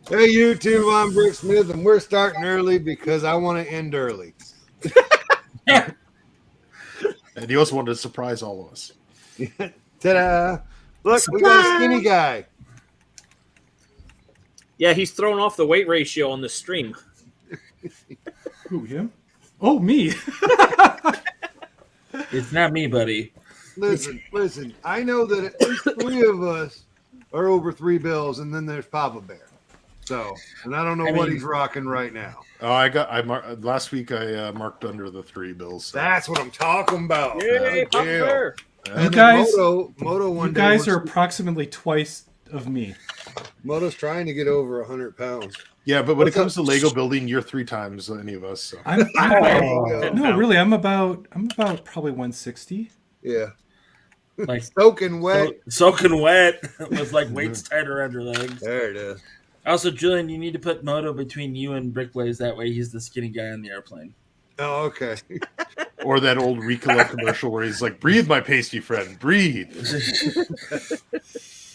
Hey, YouTube, I'm Brick Smith, and we're starting early because I want to end early. And he also wanted to surprise all of us. Ta-da! Look, we got a skinny guy. Yeah, he's thrown off the weight ratio on the stream. Who, him? Oh, me. It's not me, buddy. Listen. I know that at least 3 of us are over 3 bills, and then there's Papa Bear. So, and I don't know what he's rocking right now. Oh, last week I marked under the 3 bills. So. That's what I'm talking about. Yay, Papa Bear. You guys, Moto one you day guys are approximately twice of me. Moto's trying to get over 100 pounds. Yeah, but when it comes to Lego building, you're 3 times any of us. So. No, really, I'm about probably 160. Yeah. Like Soaking wet. soaking wet with like weights tied around your legs. There it is. Also, Julian, you need to put Moto between you and Brickblaze. That way, he's the skinny guy on the airplane. Oh, okay. Or that old Ricola commercial where he's like, "Breathe, my pasty friend, breathe."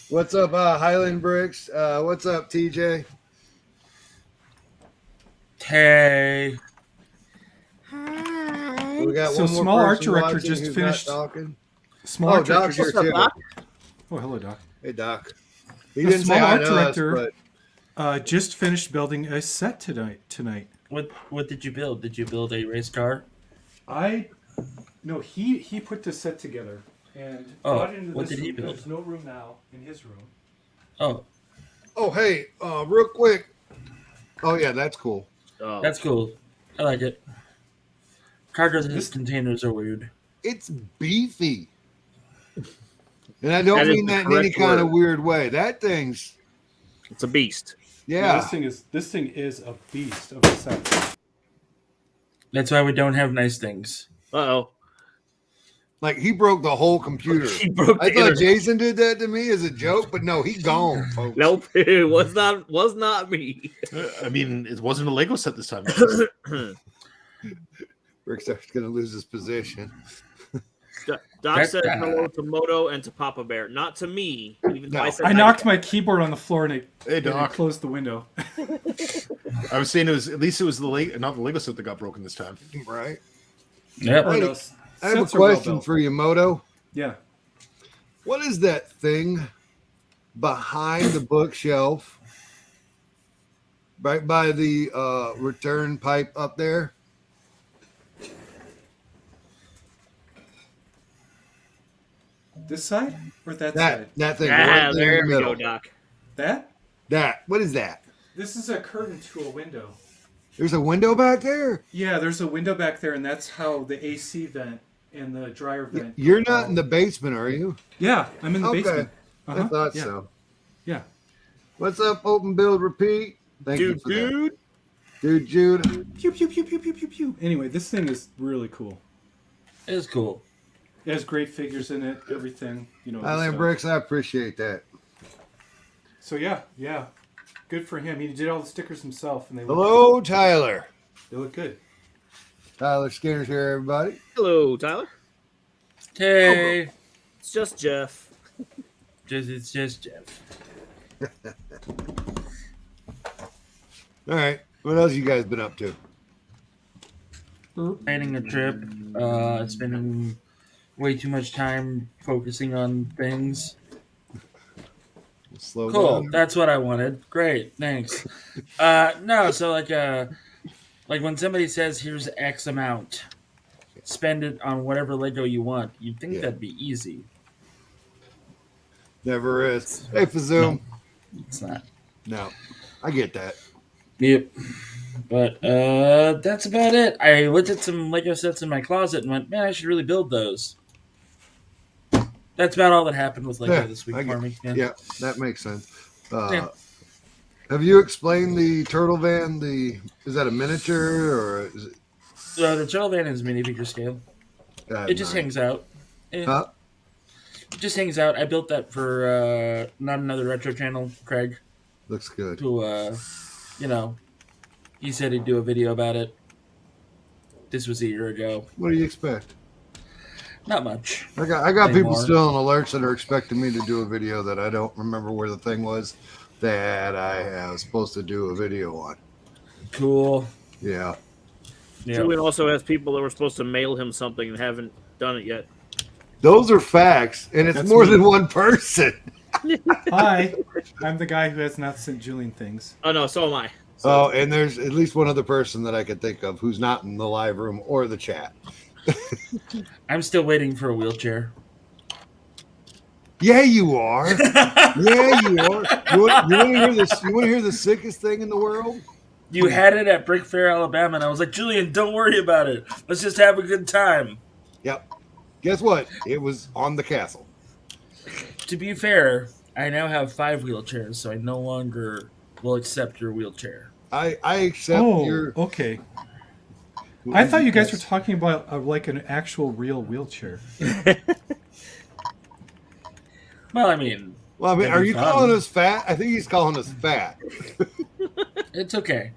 What's up, Highland Bricks? What's up, TJ? Hey, We got So one more Small Art person Director watching just who's finished- not talking. Small Oh, art Doc's director. here Just, too. oh, hello, Doc. Hey, Doc. He The didn't say Small hi Art to us, Director- but Just finished building a set tonight. what did you build? Did you build a race car? He put the set together and Oh, brought it into what this did he room. build? There's no room now in his room. Oh, hey, real quick. Oh yeah, that's cool. Oh. that's cool. I like it. Cargo containers are weird. It's beefy, and I don't That is mean the that in any correct kind of word. weird way. That thing's It's a beast. yeah. This thing is a beast of a set. That's why we don't have nice things. Uh-oh. Like he broke the whole computer. He broke I the thought internet. Jason did that to me as a joke, but no, he gone, folks. Nope, it was not me. I mean, it wasn't a Lego set this time. Rick's going to lose his position. Doc said hello to Moto and to Papa Bear, not to me. Even though No. said I hi knocked to- my keyboard on the floor and Hey, it Doc. closed the window. I was saying it was the not the Lego set that got broken this time. Right. Yep. Hey, No, I have a sets are well question built. for you, Moto. Yeah. What is that thing behind the bookshelf, right by the return pipe up there? This side or that That side? that thing. Ah, right there in we the go, middle. Doc. That? That. What is that? This is a curtain to a window. There's a window back there. Yeah, there's a window back there, and that's how the AC vent and the dryer vent. You're not in the basement, are you? Yeah, I'm in the Okay. basement. I thought yeah. so. Yeah. What's up, Open Build Repeat? Thank you Dude, for that. dude. Dude, Jude. Pew pew pew pew pew pew pew. Anyway, this thing is really cool. It is cool. It has great figures in it, everything. You know. Highland stuff. Bricks, I appreciate that. So yeah, good for him. He did all the stickers himself, and they Hello, Tyler. look good. Tyler Skinner's here, everybody. Hello, Tyler. Hey, It's just Jeff. it's just Jeff. All right. What else you guys been up to? Planning a trip. Spending way too much time focusing on things. Slow Cool. down. That's what I wanted. Great. Thanks. No, so like when somebody says here's X amount, spend it on whatever Lego you want. You'd think Yeah. that'd be easy. Never is. Hey, Fazoom. It's not. No, I get that. Yep. But that's about it. I looked at some Lego sets in my closet and went, man, I should really build those. That's about all that happened with Lego Yeah, this week I for get- me. Yeah, that makes sense. Yeah. Have you explained the turtle van? Is that a miniature or is it? So the turtle van is minifigure scale. It just hangs out. It Huh? just hangs out. I built that for not another retro channel, Craig, Looks good. who he said he'd do a video about it. This was a year ago. What do you expect? Not much. I got people Anymore. still on alerts that are expecting me to do a video that I don't remember where the thing was. that I am supposed to do a video on. Cool. Yeah. Yeah. Julian also has people that were supposed to mail him something and haven't done it yet. Those are facts, and it's That's more me. than one person. Hi, I'm the guy who has not sent Julian things. Oh no, so am I. So, Oh, and there's at least one other person that I could think of who's not in the live room or the chat. I'm still waiting for a wheelchair. Yeah, you are. Yeah, you are. You want to hear this? You want to hear the sickest thing in the world? You had it at Brick Fair, Alabama, and I was like, Julian, don't worry about it. Let's just have a good time. Yep. Guess what? It was on the castle. To be fair, I now have 5 wheelchairs, so I no longer will accept your wheelchair. I accept Oh, your. okay. I thought you guys were Yes. talking about like an actual real wheelchair. Well, I mean, Well, I mean, That'd are be you fun. calling us fat? I think he's calling us fat. it's okay.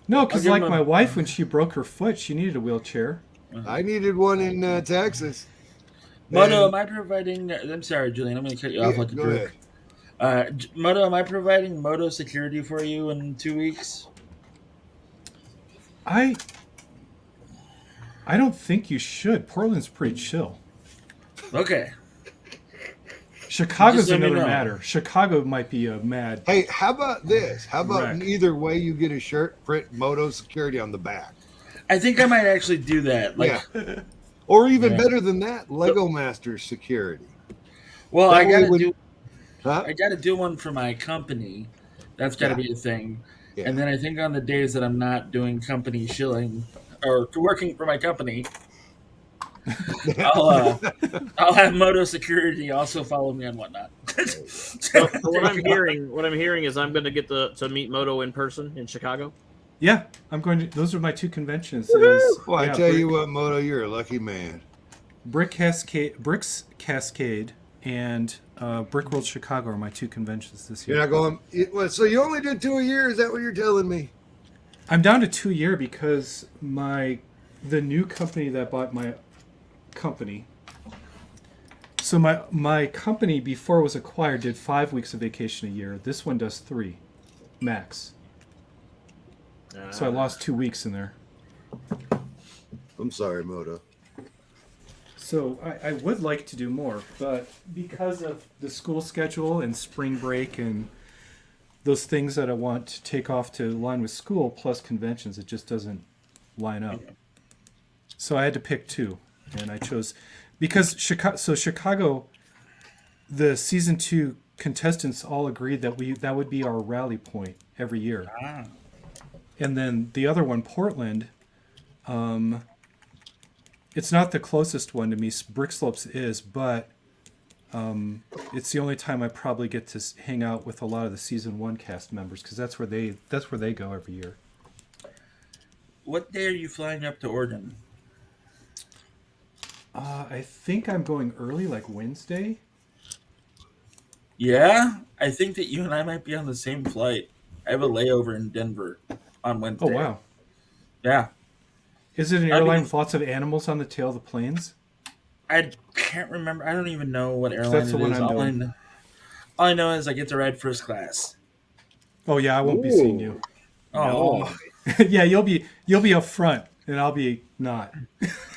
No, because I'll like give him my a- wife, when she broke her foot, she needed a wheelchair. I needed one in Texas. Moto, And- am I providing... I'm sorry, Julian, I'm going to cut you off Yeah, like a go jerk. Moto, am I providing Moto security for you in 2 weeks? I don't think you should. Portland's pretty chill. Okay. Chicago's Just let me another know. matter. Chicago might be a mad. Hey, how about this? How about Wreck. either way you get a shirt, print Moto Security on the back? I think I might actually do that. Like, Yeah. Or even Yeah. better than that, Lego Masters Security. well, That I way gotta when- do. Huh? I gotta do one for my company. That's gotta be a thing. Yeah. And then I think on the days that I'm not doing company shilling or working for my company, I'll have Moto Security also follow me on whatnot. so what I'm hearing is I'm going to get to meet Moto in person in Chicago. Yeah, I'm going to. Those are my 2 conventions. Well, I yeah, tell you what, Moto, you're a lucky man. Bricks Cascade, and Brick World Chicago are my 2 conventions this year. You're not going. So you only did 2 a year? Is that what you're telling me? I'm down to 2 a year because the new company that bought my company. So my company before it was acquired did 5 weeks of vacation a year. This one does 3, max. So I lost 2 weeks in there. I'm sorry, Moto. So I would like to do more, but because of the school schedule and spring break and those things that I want to take off to line with school plus conventions, it just doesn't line up. So I had to pick 2, and I chose because Chicago, the season 2 contestants all agreed that would be our rally point every year. Ah. And then the other one, Portland, it's not the closest one to me. Brick Slopes is, but it's the only time I probably get to hang out with a lot of the season 1 cast members because that's where they go every year. What day are you flying up to Oregon? I think I'm going early, like Wednesday. Yeah, I think that you and I might be on the same flight. I have a layover in Denver on Wednesday. Oh wow! Yeah. Is it an I airline mean- with lots of animals on the tail of the planes? I can't remember. I don't even know what airline That's it the one is. I'm All doing. I know is I get to ride first class. Oh yeah, I won't be seeing you. Oh, Yeah, you'll be up front, and I'll be not.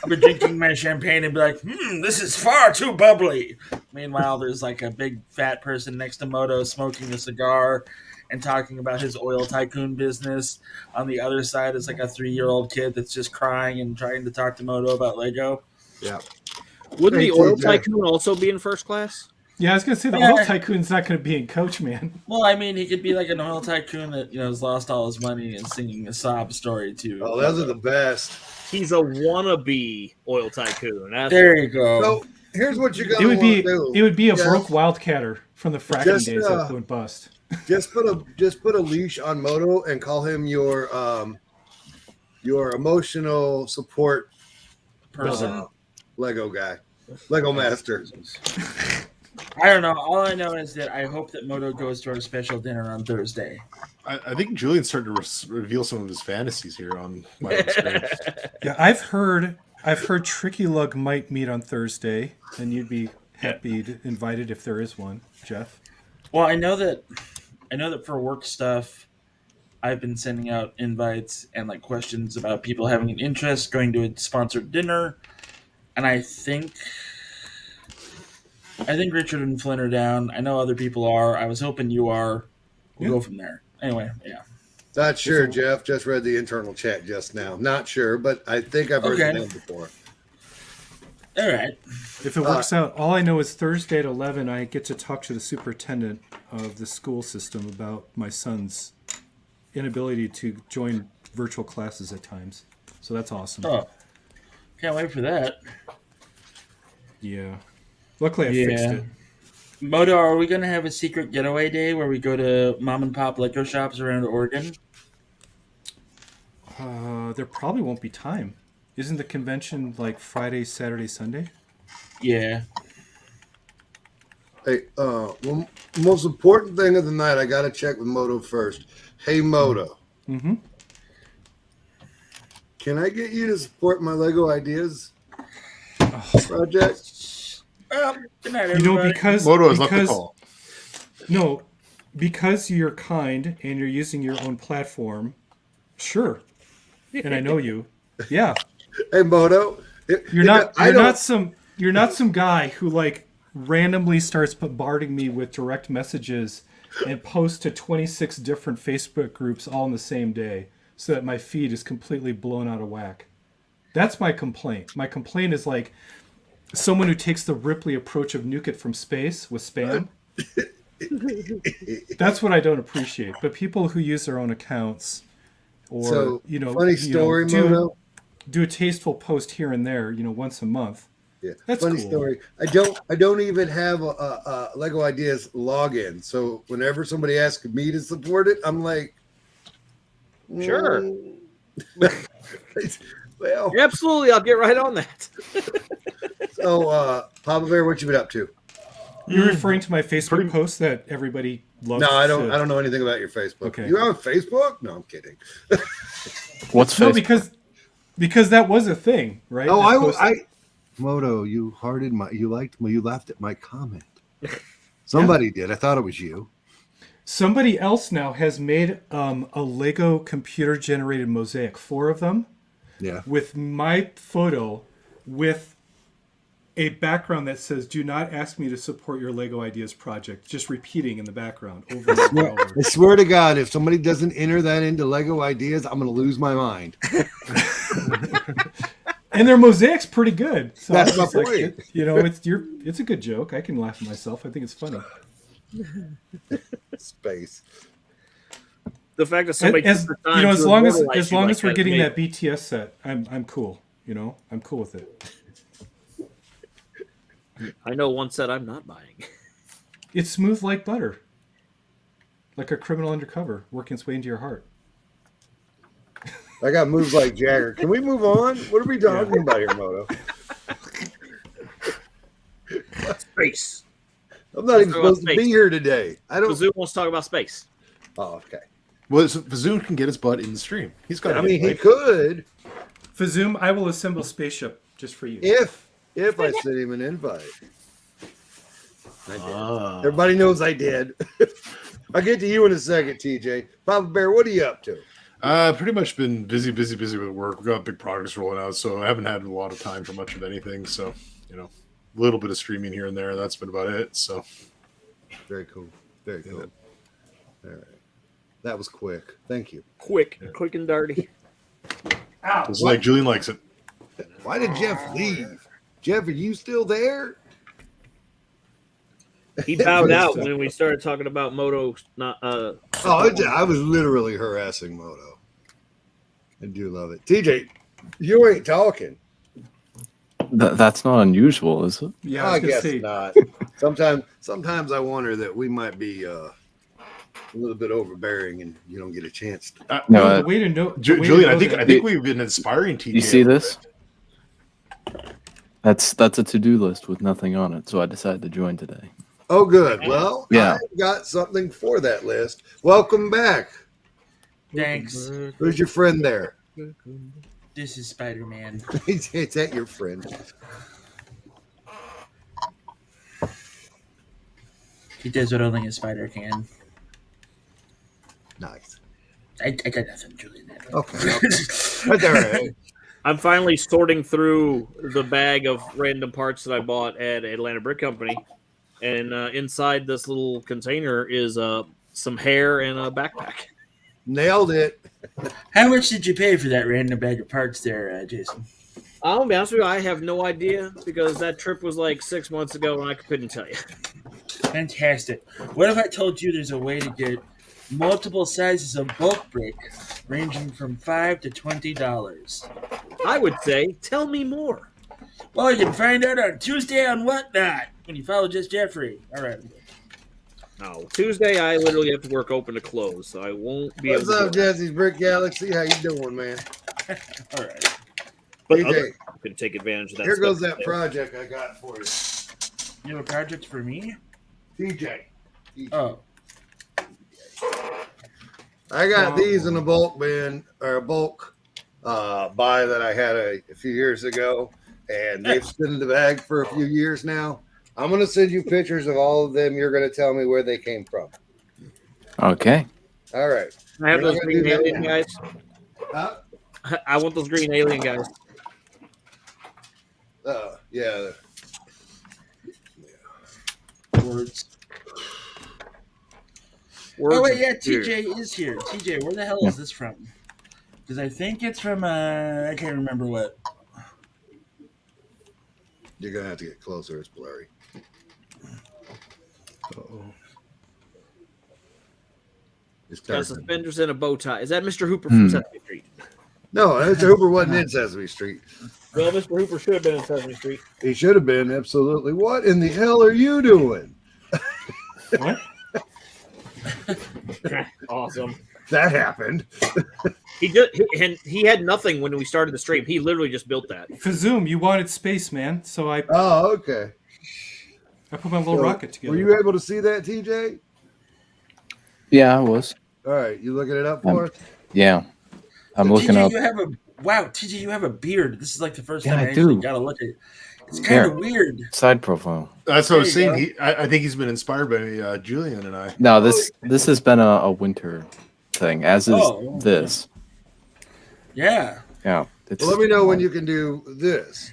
I'll be drinking my champagne and be like, this is far too bubbly. Meanwhile, there's like a big fat person next to Moto smoking a cigar and talking about his oil tycoon business. On the other side is like a 3-year-old kid that's just crying and trying to talk to Moto about Lego. Yeah. Wouldn't Hey, the oil TJ. tycoon also be in first class? Yeah, I was gonna say the Yeah. oil tycoon's not gonna be in coach, man. Well, I mean, he could be like an oil tycoon that has lost all his money and singing a sob story too. Oh, those are the best. He's a wannabe oil tycoon. That's There you go. So here's what you're It gonna would want be to do. it would be a Yes. broke wildcatter from the fracking Just, days that went bust. Just put a leash on Moto and call him your emotional support Person. Lego guy, Lego master. I don't know. All I know is that I hope that Moto goes to our special dinner on Thursday. I think Julian's starting to reveal some of his fantasies here on my own screen. Yeah, I've heard Tricky Lug might meet on Thursday, and you'd be invited if there is one, Jeff. Well, I know that I know that for work stuff, I've been sending out invites and like questions about people having an interest going to a sponsored dinner, and I think Richard and Flynn are down. I know other people are. I was hoping you are. We'll go from there. Anyway, yeah. Not sure, Jeff. Just read the internal chat just now. Not sure, but I think I've heard the name before. All right. If it works out, all I know is Thursday at 11, I get to talk to the superintendent of the school system about my son's inability to join virtual classes at times. So that's awesome. Oh, can't wait for that. Yeah. Luckily, I fixed it. Moto, are we going to have a secret getaway day where we go to mom and pop liquor shops around Oregon? There probably won't be time. Isn't the convention like Friday, Saturday, Sunday? Yeah. Hey, well, most important thing of the night, I got to check with Moto first. Hey, Moto. Mm-hmm. Can I get you to support my Lego Ideas project? Good night, You everybody. know, because Moto has left the call. No, because you're kind and you're using your own platform. Sure, and I know you. Yeah, Hey, Moto. you're not some guy who like randomly starts bombarding me with direct messages and posts to 26 different Facebook groups all in the same day, so that my feed is completely blown out of whack. That's my complaint. My complaint is like someone who takes the Ripley approach of nuke it from space with spam. That's what I don't appreciate. But people who use their own accounts, or funny story, Moto. Do a tasteful post here and there, once a month. Yeah, That's funny cool. story. I don't even have a Lego Ideas login. So whenever somebody asks me to support it, I'm like, Sure. Well, Absolutely, I'll get right on that. so Papa Bear, what you been up to? You're referring to my Facebook post that everybody loves. No, I don't know anything about your Facebook. Okay. You on Facebook? No, I'm kidding. What's No, Facebook? because that was a thing, right? Oh, That post- I Moto, you laughed at my comment. Somebody did. I thought it was you. Somebody else now has made a Lego computer-generated mosaic, 4 of them, Yeah. with my photo, with a background that says, "Do not ask me to support your Lego Ideas project," just repeating in the background over and over. And over. I swear to God, if somebody doesn't enter that into Lego Ideas, I'm going to lose my mind. And their mosaic's pretty good. So That's I'm just my like, point. it's a good joke. I can laugh at myself. I think it's funny. Space. The fact that somebody As took the time as to long as immortalize you like we're that getting made- that BTS set, I'm cool. I'm cool with it. I know one set I'm not buying. It's smooth like butter, like a criminal undercover working its way into your heart. I got moves like Jagger. Can we move on? What are we talking about here, Moto? Space. I'm not even Let's talk about supposed to be space. here today. I don't. Kazoo wants to talk about space. Oh, okay. Well, Vazoon can get his butt in the stream. He's got. I mean, he could Fazoom, I will assemble a spaceship just for you. if I sent him an invite. I did. Everybody knows I did. I'll get to you in a second, TJ. Papa Bear, what are you up to? Pretty much been busy with work. We've got big projects rolling out, so I haven't had a lot of time for much of anything. So, a little bit of streaming here and there. That's been about it. So, Very cool. Very cool. All right. That was quick. Thank you. Quick and dirty. it's like Julian likes it. Why did Jeff leave? Jeff, are you still there? He bowed out when we started talking about Moto. Not I was literally harassing Moto. I do love it. TJ, you ain't talking. That's not unusual, is it? Yeah, I I was gonna guess say, not. Sometimes I wonder that we might be a little bit overbearing, and you don't get a chance. No, the way to know, Julian, I think we've been inspiring TJ. you see this? That's a to-do list with nothing on it, so I decided to join today. Oh, good. Well, Yeah. I've got something for that list. Welcome back. Thanks. Who's your friend there? This is Spider-Man. It's that your friend. He does what only a spider can. Nice. I got nothing, Julian. Okay. That's all right. I'm finally sorting through the bag of random parts that I bought at Atlanta Brick Company, and inside this little container is some hair and a backpack. Nailed it. How much did you pay for that random bag of parts there, Jason? I'll be honest with you, I have no idea because that trip was like 6 months ago, and I couldn't tell you. Fantastic. What if I told you there's a way to get multiple sizes of bulk brick ranging from $5 to $20? I would say, tell me more. Well, you can find out on Tuesday on Whatnot when you follow Just Jeffrey. All right. No, Tuesday I literally have to work open to close, so I won't be What's able to. up, Jesse's Brick Galaxy? How you doing, man? All right. But TJ, other people can take advantage of that. here stuff goes that there. project I got for you. You have a project for me? TJ. Oh. I got these in a bulk bin or a bulk buy that I had a few years ago, and they've been in the bag for a few years now. I'm going to send you pictures of all of them. You're going to tell me where they came from. Okay. All right. Can I have We're those not gonna green do that alien now. guys. Huh? I want those green alien guys. Yeah. Words. Words Oh, wait, of yeah, fear. TJ is here. TJ, where the hell is this from? Because I think it's from, I can't remember what. You're going to have to get closer. It's blurry. Uh-oh. It's Got dark. suspenders and a bow tie. Is that Mr. Hooper from Sesame Street? No, Mr. Hooper wasn't in Sesame Street. Well, Mr. Hooper should have been in Sesame Street. He should have been, absolutely. What in the hell are you doing? What? Awesome. That happened. He had nothing when we started the stream. He literally just built that. Fazoom, you wanted space, man. So I Oh, okay. put my little So, rocket together. were you able to see that, TJ? Yeah, I was. All right, you looking it up for us? Yeah. I'm So looking TJ, up. you have TJ, you have a beard. This is like the first Yeah, time I I actually do. got to look at it. It's kind of weird. Side profile. That's what I was There you saying. I think he's been inspired by Julian and I. No, this has been a winter thing, as is Oh. this. Yeah. Yeah. It's Well, let me know when you can do this.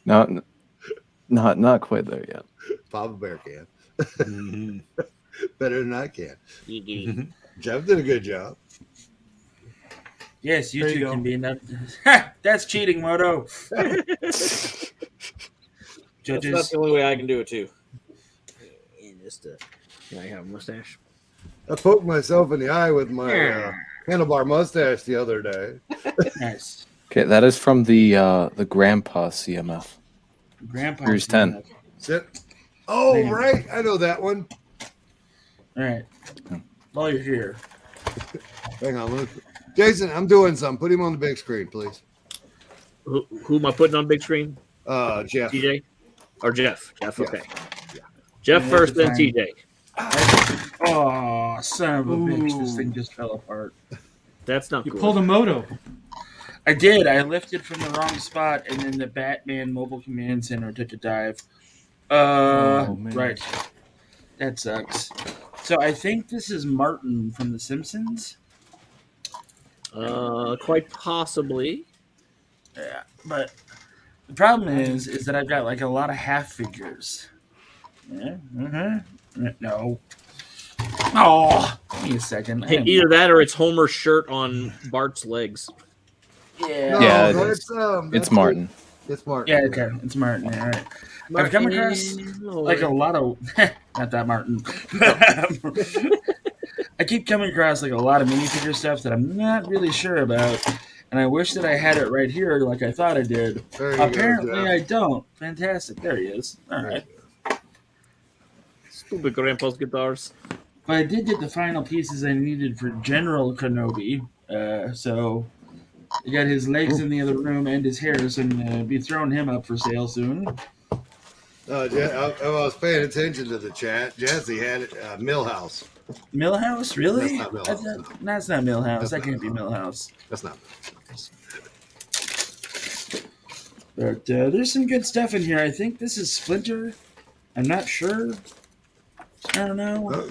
not quite there yet. Papa Bear can. Mhm. Better than I can. You Jeff did a good job. Yes, you There you two go. can be enough. That's cheating, Moto. That's not Judges. the only way I can do it too. Can I have a mustache? I poked myself in the eye with my handlebar mustache the other day. Nice. Okay, that is from the Grandpa CMF. Grandpa. Here's 10. Sit. Oh, Man. right. I know that one. All right. While you're here. Hang on. Jason, I'm doing something. Put him on the big screen, please. Who am I putting on big screen? Jeff. TJ or Jeff? Jeff. Yeah. Okay. Jeff Yeah, first, then fine. TJ. Oh, son of a bitch. This Ooh. thing just fell apart. That's not You good. pulled a moto. I did. I lifted from the wrong spot, and then the Batman Mobile Command Center took a dive. Oh, man. Right. That sucks. So I think this is Martin from The Simpsons. Quite possibly. Yeah, but the problem is that I've got like a lot of half figures. Yeah. No. Oh, give me a second. Hey, either that or it's Homer's shirt on Bart's legs. Yeah. No, Yeah, it no, is. it's It's Martin. It's Martin. Yeah. Okay. It's Martin. All right. I've come across like a lot of not that Martin. I keep coming across like a lot of minifigure stuff that I'm not really sure about, and I wish that I had it right here like I thought I did. There you go, Apparently, Jeff. I don't. Fantastic. There he is. All right. Stupid grandpa's guitars. But I did get the final pieces I needed for General Kenobi. So I got his legs in the other room and his hair, so I'm gonna be throwing him up for sale soon. I was paying attention to the chat. Jesse had it, Millhouse. Millhouse, really? That's not Millhouse. That's not Millhouse. That's That not can't be Millhouse. Millhouse. That's not. But there's some good stuff in here. I think this is Splinter. I'm not sure. I don't know.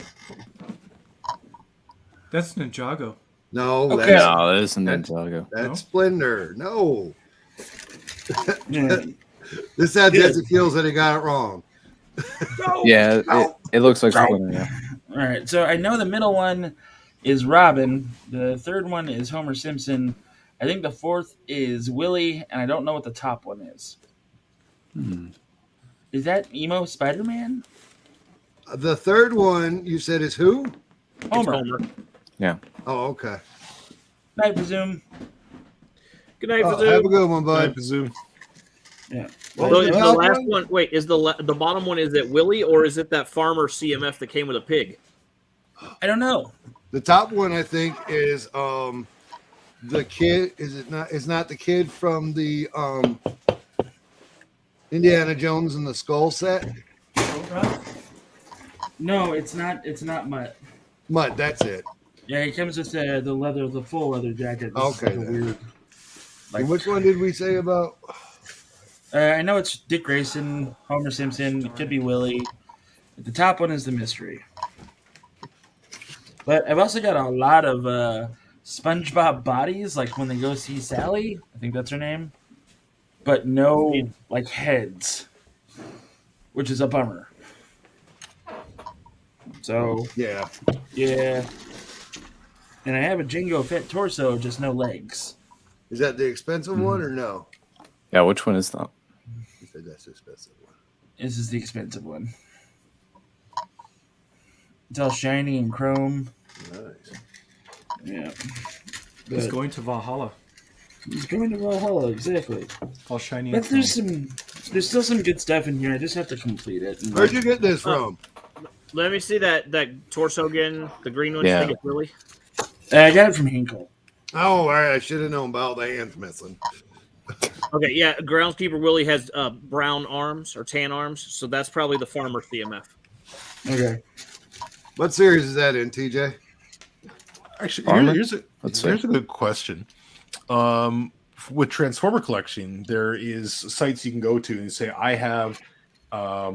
That's Ninjago. No, Okay. No, that isn't that's- Ninjago. that's No? Splendor. No, Yeah. this had Yeah. Ezekiel said he got it wrong. Yeah, it looks like No. Splinter, yeah. All right. So I know the middle one is Robin. The third one is Homer Simpson. I think the fourth is Willie, and I don't know what the top one is. Is that emo Spider-Man? The third one you said is who? It's Homer. Homer. Oh, okay. I presume. Good night, Oh, Fazoo. have a good one, I bud. presume. Yeah. What So was is the the top last one? one? Wait, is the bottom one? Is it Willie or is it that farmer CMF that came with a pig? I don't know. The top one I think is the kid. Is it not? Is not the kid from the Indiana Jones and the Skull set? No, it's not. It's not Mutt. Mud. That's it. Yeah, he comes with the full leather jacket. This is Okay, like a then. weird. And which one did we say about? I know it's Dick Grayson, Homer Simpson. It could be Willie. The top one is the mystery. But I've also got a lot of SpongeBob bodies, like when they go see Sally. I think that's her name. But no, like, heads, which is a bummer. So, Yeah. yeah. And I have a Django Fett torso, just no legs. Is that the expensive one or no? Yeah, which one is that? He said that's the expensive one. This is the expensive one. It's all shiny and chrome. Nice. Yeah. He's But going to Valhalla. he's going to Valhalla, exactly. All shiny. But and there's still some good stuff in here. I just have to complete it. And, Where'd you get this Oh. from? Let me see that torso again. The green one. Yeah. You think it's Willie? I got it from Hinkle. Oh, all right. I should have known about the hands missing. Okay, yeah. Groundskeeper Willie has brown arms or tan arms, so that's probably the farmer CMF. Okay. What series is that in, TJ? Actually, Armor? here's a Let's see. here's a good question. With Transformer Collection, there is sites you can go to and say, I have a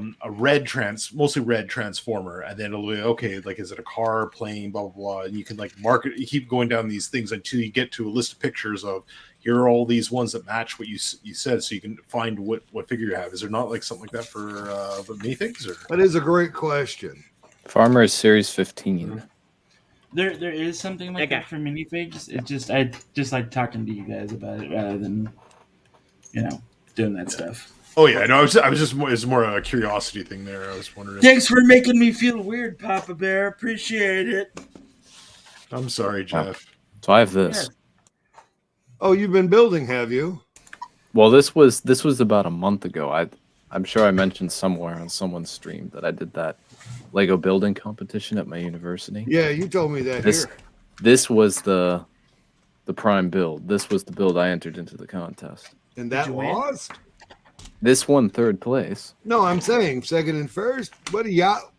mostly red Transformer, and then it'll be okay. Like, is it a car, plane, blah blah blah, and you can like mark it. You keep going down these things until you get to a list of pictures of here are all these ones that match what you said, so you can find what figure you have. Is there not like something like that for the minifigs? Or That is a great question. Farmer is Series 15. There is something like Okay. that for minifigs. I just like talking to you guys about it rather than, doing that stuff. oh yeah, no, I was just more, it's more a curiosity thing there. I was wondering. Thanks for making me feel weird, Papa Bear. Appreciate it. I'm sorry, Jeff. So I have this. Oh, you've been building, have you? Well, this was about a month ago. I'm sure I mentioned somewhere on someone's stream that I did that Lego building competition at my university. Yeah, you told me that This here. this was the prime build. This was the build I entered into the contest. And that Did you win? lost? This won third place. No, I'm saying second and first. What do y'all?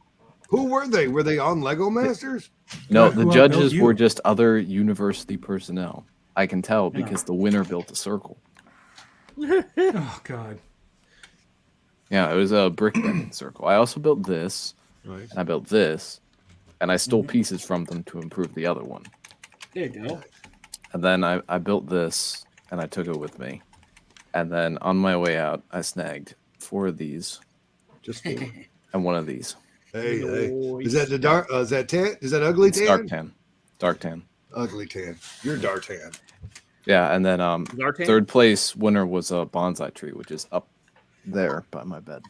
Who were they? Were they on Lego Masters? No, Yeah, the who judges outbuilt you? were just other university personnel. I can tell because the winner built a circle. Oh God. Yeah, it was a brick bending circle. I also built this, Nice. and I built this, and I stole pieces from them to improve the other one. There you go. And then I built this, and I took it with me. And then on my way out, I snagged 4 of these Just four. and 1 of these. Hey, hey. Is that the dark? Is that tan? Is that ugly It's tan? dark tan. Dark tan. Ugly tan. You're dark tan. Yeah, and then Zartan? third place winner was a bonsai tree, which is up there by my bed.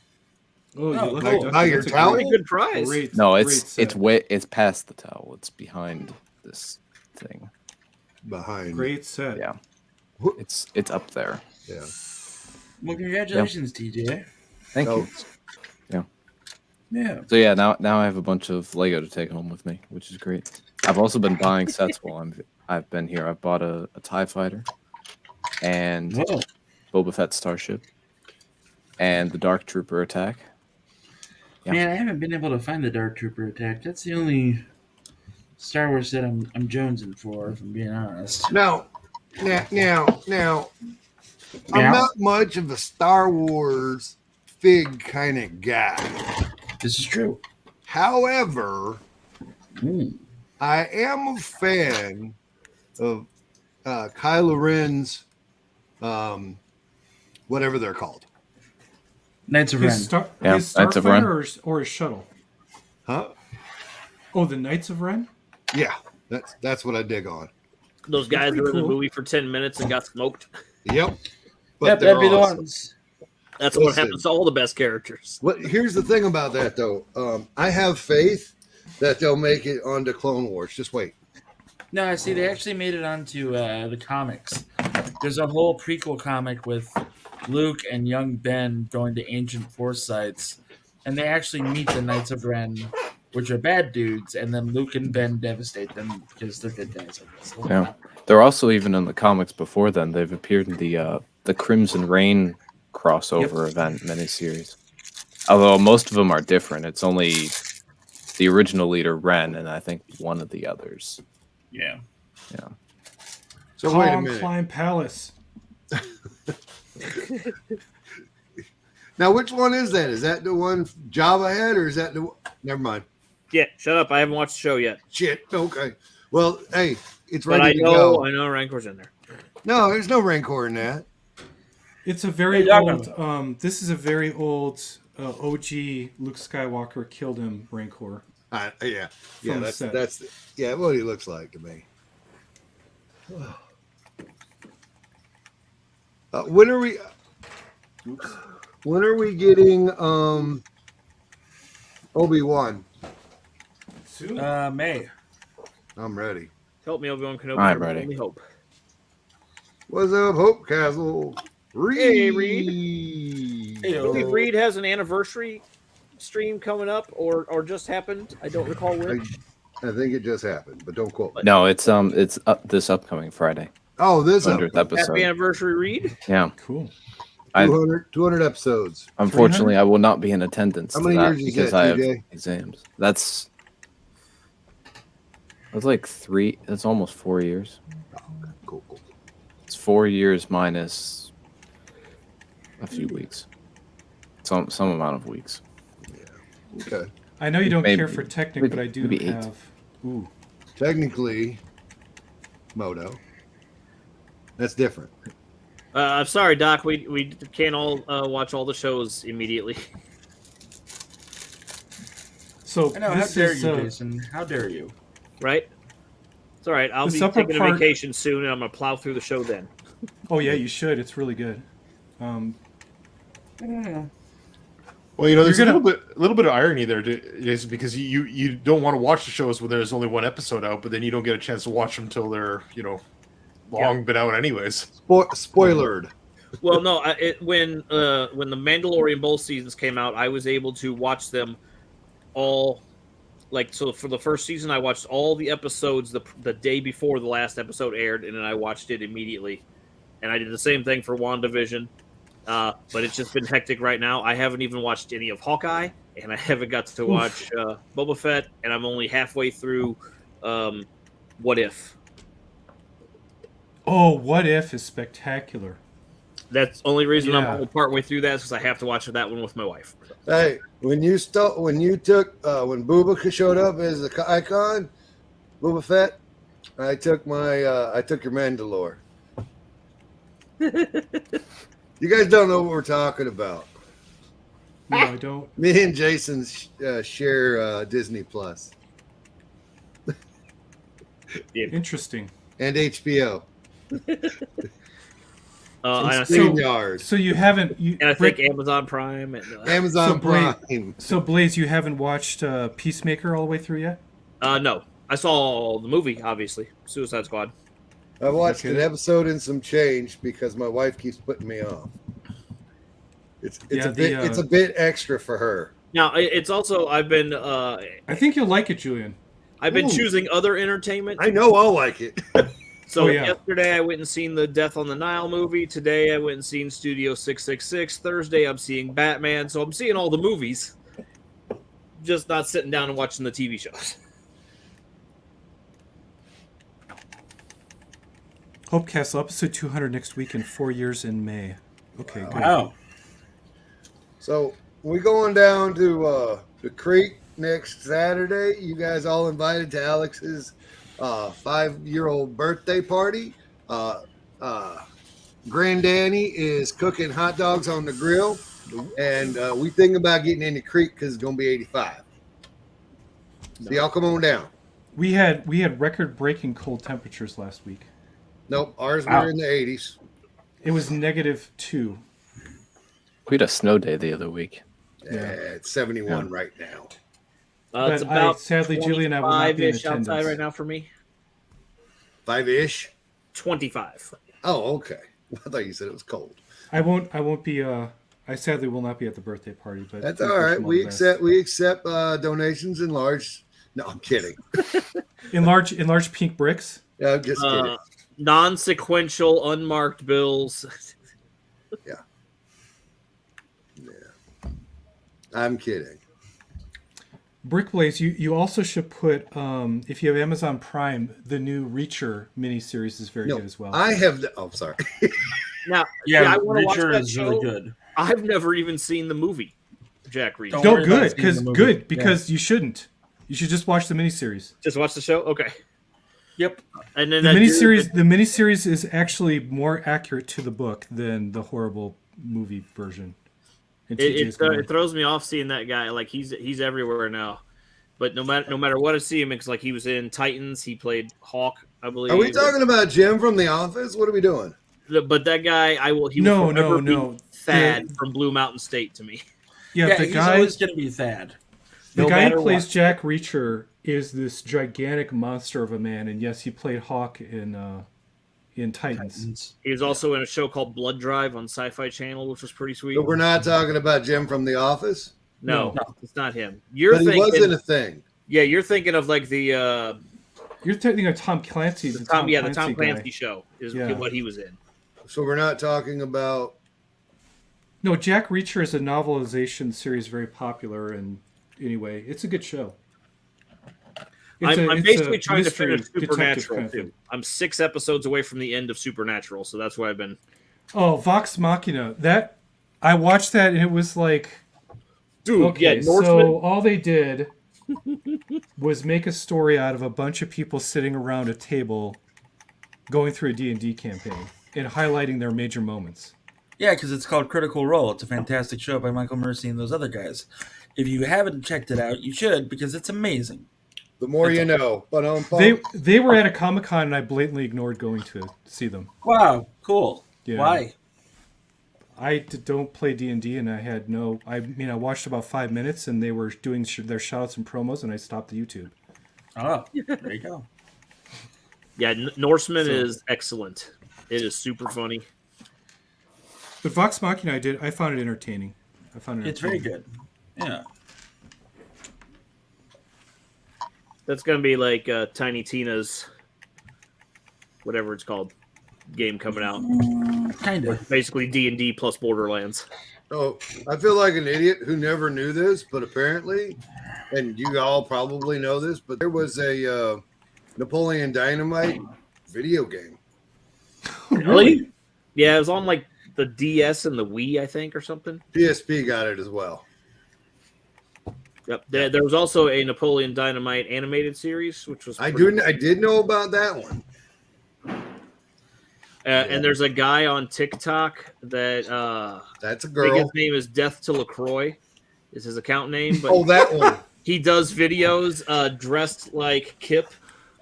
Oh, Oh, look, cool. that's- By your that's a towel? Pretty good prize. Great, No, great it's set. it's past the towel. It's behind this thing. Behind. Great set. Yeah. It's up there. Yeah. Well, congratulations, TJ. Thank Oh. you. Yeah. So yeah, now I have a bunch of Lego to take home with me, which is great. I've also been buying sets while I've been here. I've bought a TIE fighter and Whoa. Boba Fett starship and the Dark Trooper attack. Yeah. Man, I haven't been able to find the Dark Trooper attack. That's the only Star Wars that I'm jonesing for, if I'm being honest. Now, I'm Now? not much of a Star Wars fig kind of guy. This is true. However, Mm. I am a fan of Kylo Ren's, whatever they're called, Knights of Ren. Yeah, His Knights of Ren. Starfighter or his shuttle? huh? Oh, the Knights of Ren? Yeah, that's what I dig on. Those guys pretty were in the cool. movie for 10 minutes and got smoked. Yep. But Yep, they're that'd be the awesome. ones. That's what Listen. happens to all the best characters. What? Here's the thing about that, though. I have faith that they'll make it onto Clone Wars. Just wait. No, I see. They actually made it onto the comics. There's a whole prequel comic with Luke and young Ben going to ancient Force sites, and they actually meet the Knights of Ren, which are bad dudes, and then Luke and Ben devastate them because they're good guys. I guess. Yeah. They're also even in the comics before then. They've appeared in the Crimson Reign crossover event miniseries. Although most of them are different. It's only the original leader Ren and I think one of the others. Yeah. So wait a Calm minute. Climb Palace. Now, which one is that? Is that the one Jabba had, or is that the? Never mind. Yeah, shut up. I haven't watched the show yet. Shit. Okay. Well, hey, it's But I ready to know go. I know Rancor's in there. No, there's no Rancor in that. It's a very Yeah, old. This is a very old OG Luke Skywalker killed him Rancor. Yeah. Yeah. From the That's set. that's yeah. What he looks like to me. When are we? When are we getting Obi-Wan? Soon. May. I'm ready. Help me, Obi-Wan Kenobi. I'm I ready. only hope. What's up, Hope Castle? Hey, Reed. Maybe Reed has an anniversary stream coming up, or just happened. I don't recall which. I think it just happened, but don't quote me. No, it's up this upcoming Friday. Oh, this 100th episode. Happy anniversary, Reed. Yeah. Cool. 200 episodes. Unfortunately, I will not be in attendance How to many that years is because that, I have TJ? exams. That's like 3. That's almost 4 years. Cool. It's 4 years minus a few weeks. Some amount of weeks. Okay. I know you don't Maybe- care for Technic, maybe- but I do maybe 8. have. Ooh. Technically, Moto. That's different. I'm sorry, Doc. We can't all watch all the shows immediately. So I know. How this dare is, you, Jason? How dare you? Right? It's all right. I'll This be upper taking a part- vacation soon, and I'm gonna plow through the show then. Oh yeah, you should. It's really good. Well, you know, there's You're a little bit of irony there, Jason, because you don't want to watch the shows when there's only one episode out, but then you don't get a chance to watch them until they're long been out anyways. Spoilered. Well, no. When the Mandalorian both seasons came out, I was able to watch them all. Like, so for the first season, I watched all the episodes the day before the last episode aired, and then I watched it immediately. And I did the same thing for WandaVision. But it's just been hectic right now. I haven't even watched any of Hawkeye, and I haven't got to watch Boba Fett, and I'm only halfway through What If. Oh, What If is spectacular. That's the only reason I'm Yeah. only partway through that is because I have to watch that one with my wife. Hey, when Booba showed up as the icon, Boba Fett, I took your Mandalore. You guys don't know what we're talking about. No, I don't. Me and Jason share Disney Plus Interesting. and HBO And I and think, StreamYard, So you haven't. and I think Amazon Prime. And, Amazon So Blade- Prime. So Blaze, you haven't watched Peacemaker all the way through yet? no, I saw the movie, obviously, Suicide Squad. I watched Okay. an episode and some change because my wife keeps putting me off. It's Yeah, it's a bit extra for her. Now it's also I've been I think you'll like it, Julian. Ooh. Ooh. choosing other entertainment. I know I'll like it. So Oh, yeah. yesterday I went and seen the Death on the Nile movie. Today I went and seen Studio 666. Thursday I'm seeing Batman. So I'm seeing all the movies, just not sitting down and watching the TV shows. Hope Castle episode 200 next week in 4 years in May. Okay, good. Wow. So we going down to the creek next Saturday. You guys all invited to Alex's 5-year-old birthday party. Granddaddy is cooking hot dogs on the grill, and we think about getting in the creek because it's gonna be 85. So y'all come on down. We had record-breaking cold temperatures last week. Nope, ours Wow. were in the 80s. It was -2. We had a snow day the other week. Yeah, it's 71 right now. It's But about sadly, Julie and I will not be in 25-ish outside attendance. right now for me. 5-ish. 25. Oh, okay. I thought you said it was cold. I won't be. I sadly will not be at the birthday party, but That's please all wish right. him We the best. accept donations in large. No, I'm kidding. in large pink bricks. Yeah, I'm just kidding. Non-sequential, unmarked bills. I'm kidding. Brickblaze, you also should put if you have Amazon Prime, the new Reacher miniseries is very No, good as well. I have. Oh, sorry. Now, Yeah, I want to watch Reacher that is show. really good. I've never even seen the movie, Jack Reacher. Don't No, worry about good seeing the movie. good because you shouldn't. You should just watch the miniseries. Just watch the show? Okay. Yep. And then The that miniseries, the miniseries is actually more accurate to the book than the horrible movie version. And TJ's going, it throws me off seeing that guy. Like he's everywhere now. But no matter what I see him, it's like he was in Titans. He played Hawk, I believe. Are we talking about Jim from The Office? What are we doing? But that guy, he No, will forever no. be Thad from Blue Mountain State to me. yeah, the he's guy, always going to be Thad. the no guy who matter plays what. Jack Reacher is this gigantic monster of a man, and yes, he played Hawk in Titans. He was also in a show called Blood Drive on Sci-Fi Channel, which was pretty sweet. But we're not talking about Jim from The Office. No, No. it's not him. You're But he thinking, was in a thing. yeah, you're thinking of like the You're thinking of Tom Clancy. the Tom guy. Clancy show is Yeah. what he was in. So we're not talking about. No, Jack Reacher is a novelization series, very popular, and anyway, it's a good show. I'm basically trying to mystery finish detective Supernatural kind of too. thing. I'm 6 episodes away from the end of Supernatural, so that's why I've been. Oh, Vox Machina. That I watched that and it was like, Dude, okay, yeah, Norseman. so all they did was make a story out of a bunch of people sitting around a table, going through a D&D campaign and highlighting their major moments. Yeah, because it's called Critical Role. It's a fantastic show by Michael Mercy and those other guys. If you haven't checked it out, you should because it's amazing. The more you know. But They were at a Comic-Con and I blatantly ignored going to see them. Wow, cool. Yeah. Why? I don't play D&D, and I had no. I mean, I watched about 5 minutes, and they were doing their shoutouts and promos, and I stopped the YouTube. Oh, there you go. Yeah, Norseman is excellent. It is super funny. But Vox Machina, I found it entertaining. It's very good. Yeah. That's gonna be like Tiny Tina's, whatever it's called, game coming out. Kind of. Basically D&D plus Borderlands. Oh, I feel like an idiot who never knew this, but apparently, and you all probably know this, but there was a Napoleon Dynamite video game. Really? Yeah, it was on like the DS and the Wii, I think, or something. PSP got it as well. Yep. There was also a Napoleon Dynamite animated series, which was I pretty- did know about that one. And there's a guy on TikTok that That's a I think girl. his name is Death to LaCroix, is his account name, but Oh, that one. he does videos dressed like Kip,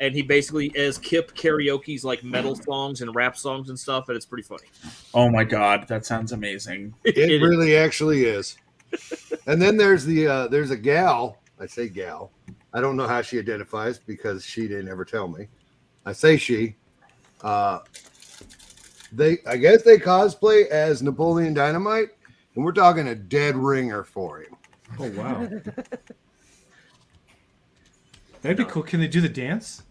and he basically as Kip karaoke's like metal songs and rap songs and stuff, and it's pretty funny. Oh my god, that sounds amazing. It really actually is. And then there's there's a gal. I say gal. I don't know how she identifies because she didn't ever tell me. I say she. I guess they cosplay as Napoleon Dynamite, and we're talking a dead ringer for him. Oh wow, that'd be cool. Can they do the dance?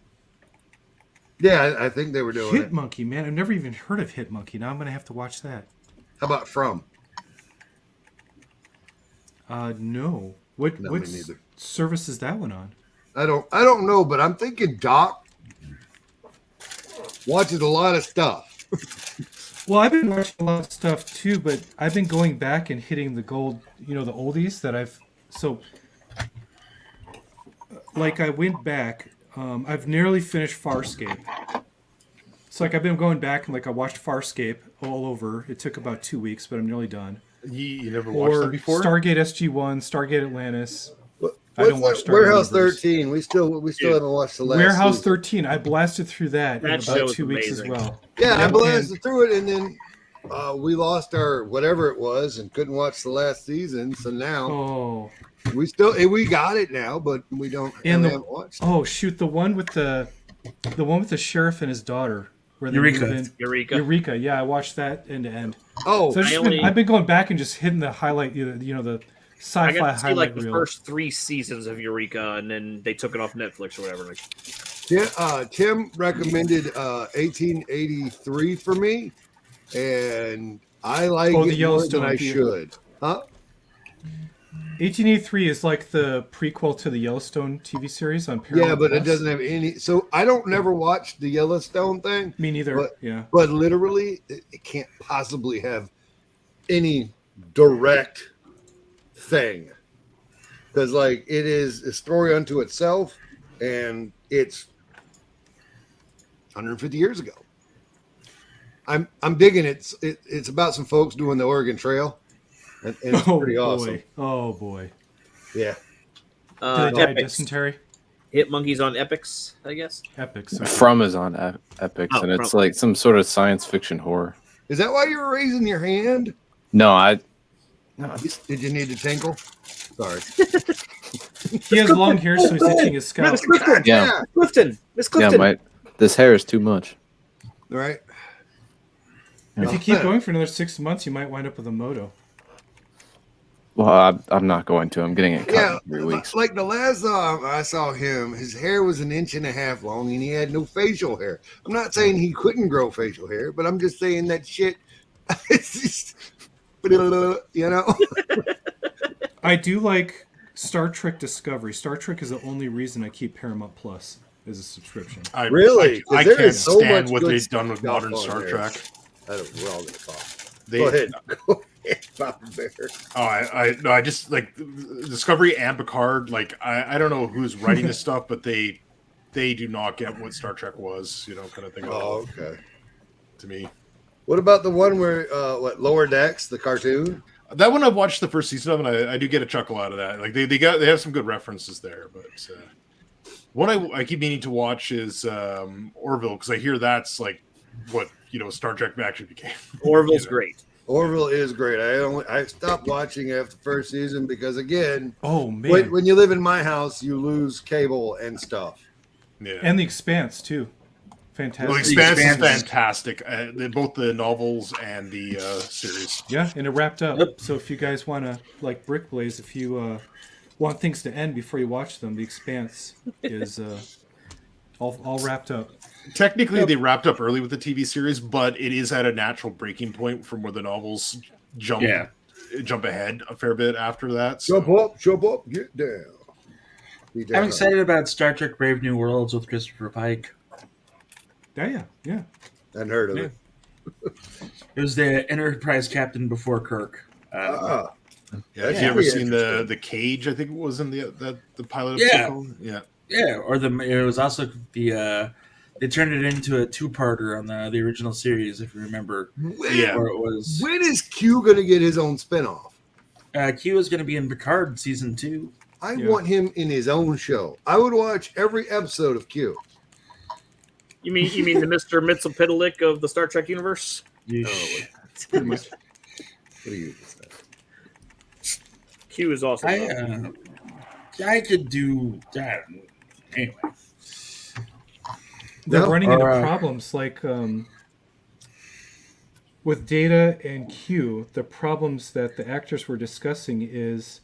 Yeah, I think they were doing Hit it. Monkey, man, I've never even heard of Hit Monkey. Now I'm gonna have to watch that. How about From? No. What No, me what neither. service is that one on? I don't know, but I'm thinking Doc watches a lot of stuff. Well, I've been watching a lot of stuff too, but I've been going back and hitting the gold, the oldies that I've. So like I went back. I've nearly finished Farscape. So like I've been going back and like I watched Farscape all over. It took about 2 weeks, but I'm nearly done. You never watched Or that before? Stargate SG-1, Stargate Atlantis. I What's don't watch that Star Warehouse Universe. 13. We still haven't watched the last. Warehouse season. 13. I blasted through that in That show about is 2 weeks as amazing. well. Yeah, I Yep, blasted through it, and then we lost our whatever it was and couldn't watch the last season. So now Oh, we got it now, but we don't. And we the- haven't watched. oh shoot! The one with the sheriff and his daughter, where they Eureka. move in. Eureka. Eureka. Yeah, I watched that end to end. Oh, So I've been going back and just hitting the highlight, the I sci-fi got to see highlight like the reel. first 3 seasons of Eureka, and then they took it off Netflix or whatever. Like, Tim recommended 1883 for me, and I like Oh, the it more than Yellowstone I theater. should. Huh? 1883 is like the prequel to the Yellowstone TV series on Paramount. Yeah, but it Plus. doesn't have any. So I don't never watch the Yellowstone thing, Me neither. But- yeah. but literally, it can't possibly have any direct thing because, like, it is a story unto itself, and it's 150 years ago. I'm digging it. It's about some folks doing the Oregon Trail, and it's pretty awesome. Boy. Oh boy. Yeah. Did they die of Epics. dysentery? Hit Monkeys on Epics, I guess. Epics. From is on Epics, Oh, and it's From. like some sort of science fiction horror. Is that why you were raising your hand? No, Did you need to tinkle? Sorry. He has long hair, so he's itching his scalp. Miss Clifton. Yeah. Clifton. Miss yeah, Clifton. this hair is too much. Right. If you keep going for another 6 months, you might wind up with a moto. Well, I'm not going to. I'm getting it cut Yeah, in 3 weeks. like the last time I saw him, his hair was 1.5 inches long, and he had no facial hair. I'm not saying he couldn't grow facial hair, but I'm just saying that shit. It's just, you know. I do like Star Trek Discovery. Star Trek is the only reason I keep Paramount Plus as a subscription. Really? 'Cause I there can't is so stand much what good they've done with stuff modern on Star there. Trek. We're all gonna talk. They, Go ahead. Go ahead, Papa Bear. Oh, I just like Discovery and Picard. Like, I don't know who's writing this stuff, but they do not get what Star Trek was, kind of thing. Oh, okay. To me, What about the one where Lower Decks, the cartoon? that one I've watched the first season of, and I do get a chuckle out of that. Like they have some good references there, but one I keep meaning to watch is Orville, because I hear that's like what Star Trek actually became. Orville's great. Orville is great. I stopped watching after the first season because, again, Oh man, when you live in my house, you lose cable and stuff. Yeah. and The Expanse too. Fantastic. Well, Expanse is Expanse. fantastic. Both the novels and the series. Yeah, and it wrapped up. Yep. So if you guys want to, like Brick Blaze, if you want things to end before you watch them, The Expanse is all wrapped up. Technically, they wrapped up early with the TV series, but it is at a natural breaking point from where the novels jump ahead a fair bit after that. So. Jump up, get down. Be down. I'm excited about Star Trek Brave New Worlds with Christopher Pike. Yeah. Hadn't heard of it. It was the Enterprise captain before Kirk. Ah, Yeah, have Yeah. you ever Pretty seen interesting. the Cage? I think it was in the pilot. Yeah. Episode? Yeah. Yeah, or it was also the they turned it into a 2-parter on the original series, if you remember. Yeah. Where it was when is Q going to get his own spinoff? Q is going to be in Picard season 2. I Yeah. want him in his own show. I would watch every episode of Q. You mean the Mr. Mitsopitalik of the Star Trek universe? Pretty much. What do you say? Q is awesome. I could do that. Anyway, They're No? running into Or, problems like with Data and Q. The problems that the actors were discussing is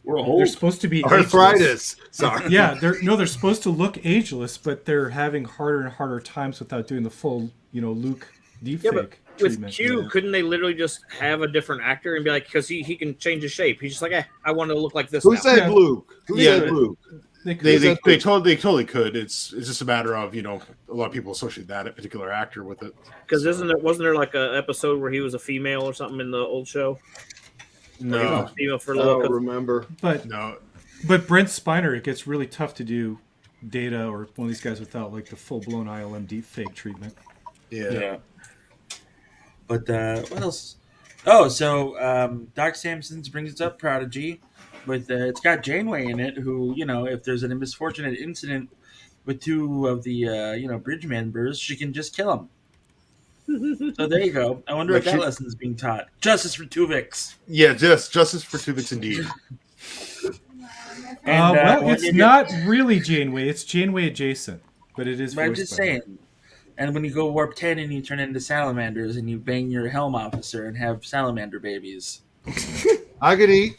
we're they're old. supposed to be ageless. Arthritis. Sorry. Yeah, they're supposed to look ageless, but they're having harder and harder times without doing the full, Luke deepfake Yeah, but with treatment. Q, couldn't they literally just have a different actor and be like, because he can change his shape? He's just like, I want to look like this Who now. said Yeah. Luke? Who Yeah. said Luke? They could- They totally could. It's just a matter of a lot of people associate that particular actor with it. Because wasn't there like a episode where he was a female or something in the old show? He was No, a female for a I little. don't remember. but no. But Brent Spiner, it gets really tough to do Data or one of these guys without like the full blown ILM deepfake treatment. Yeah. But what else? Oh, so Doc Samson's brings up Prodigy, with it's got Janeway in it, who, you know, if there's a misfortunate incident with two of the bridge members, she can just kill them. So there you go. I wonder Like if that she- lesson is being taught. Justice for Tuvix. Yeah, justice for Tuvix indeed. And, Well, when it's you get- not really Janeway. It's Janeway adjacent, but it is. But I'm voiced just by her. saying. And when you go warp 10 and you turn into salamanders and you bang your helm officer and have salamander babies, I could eat.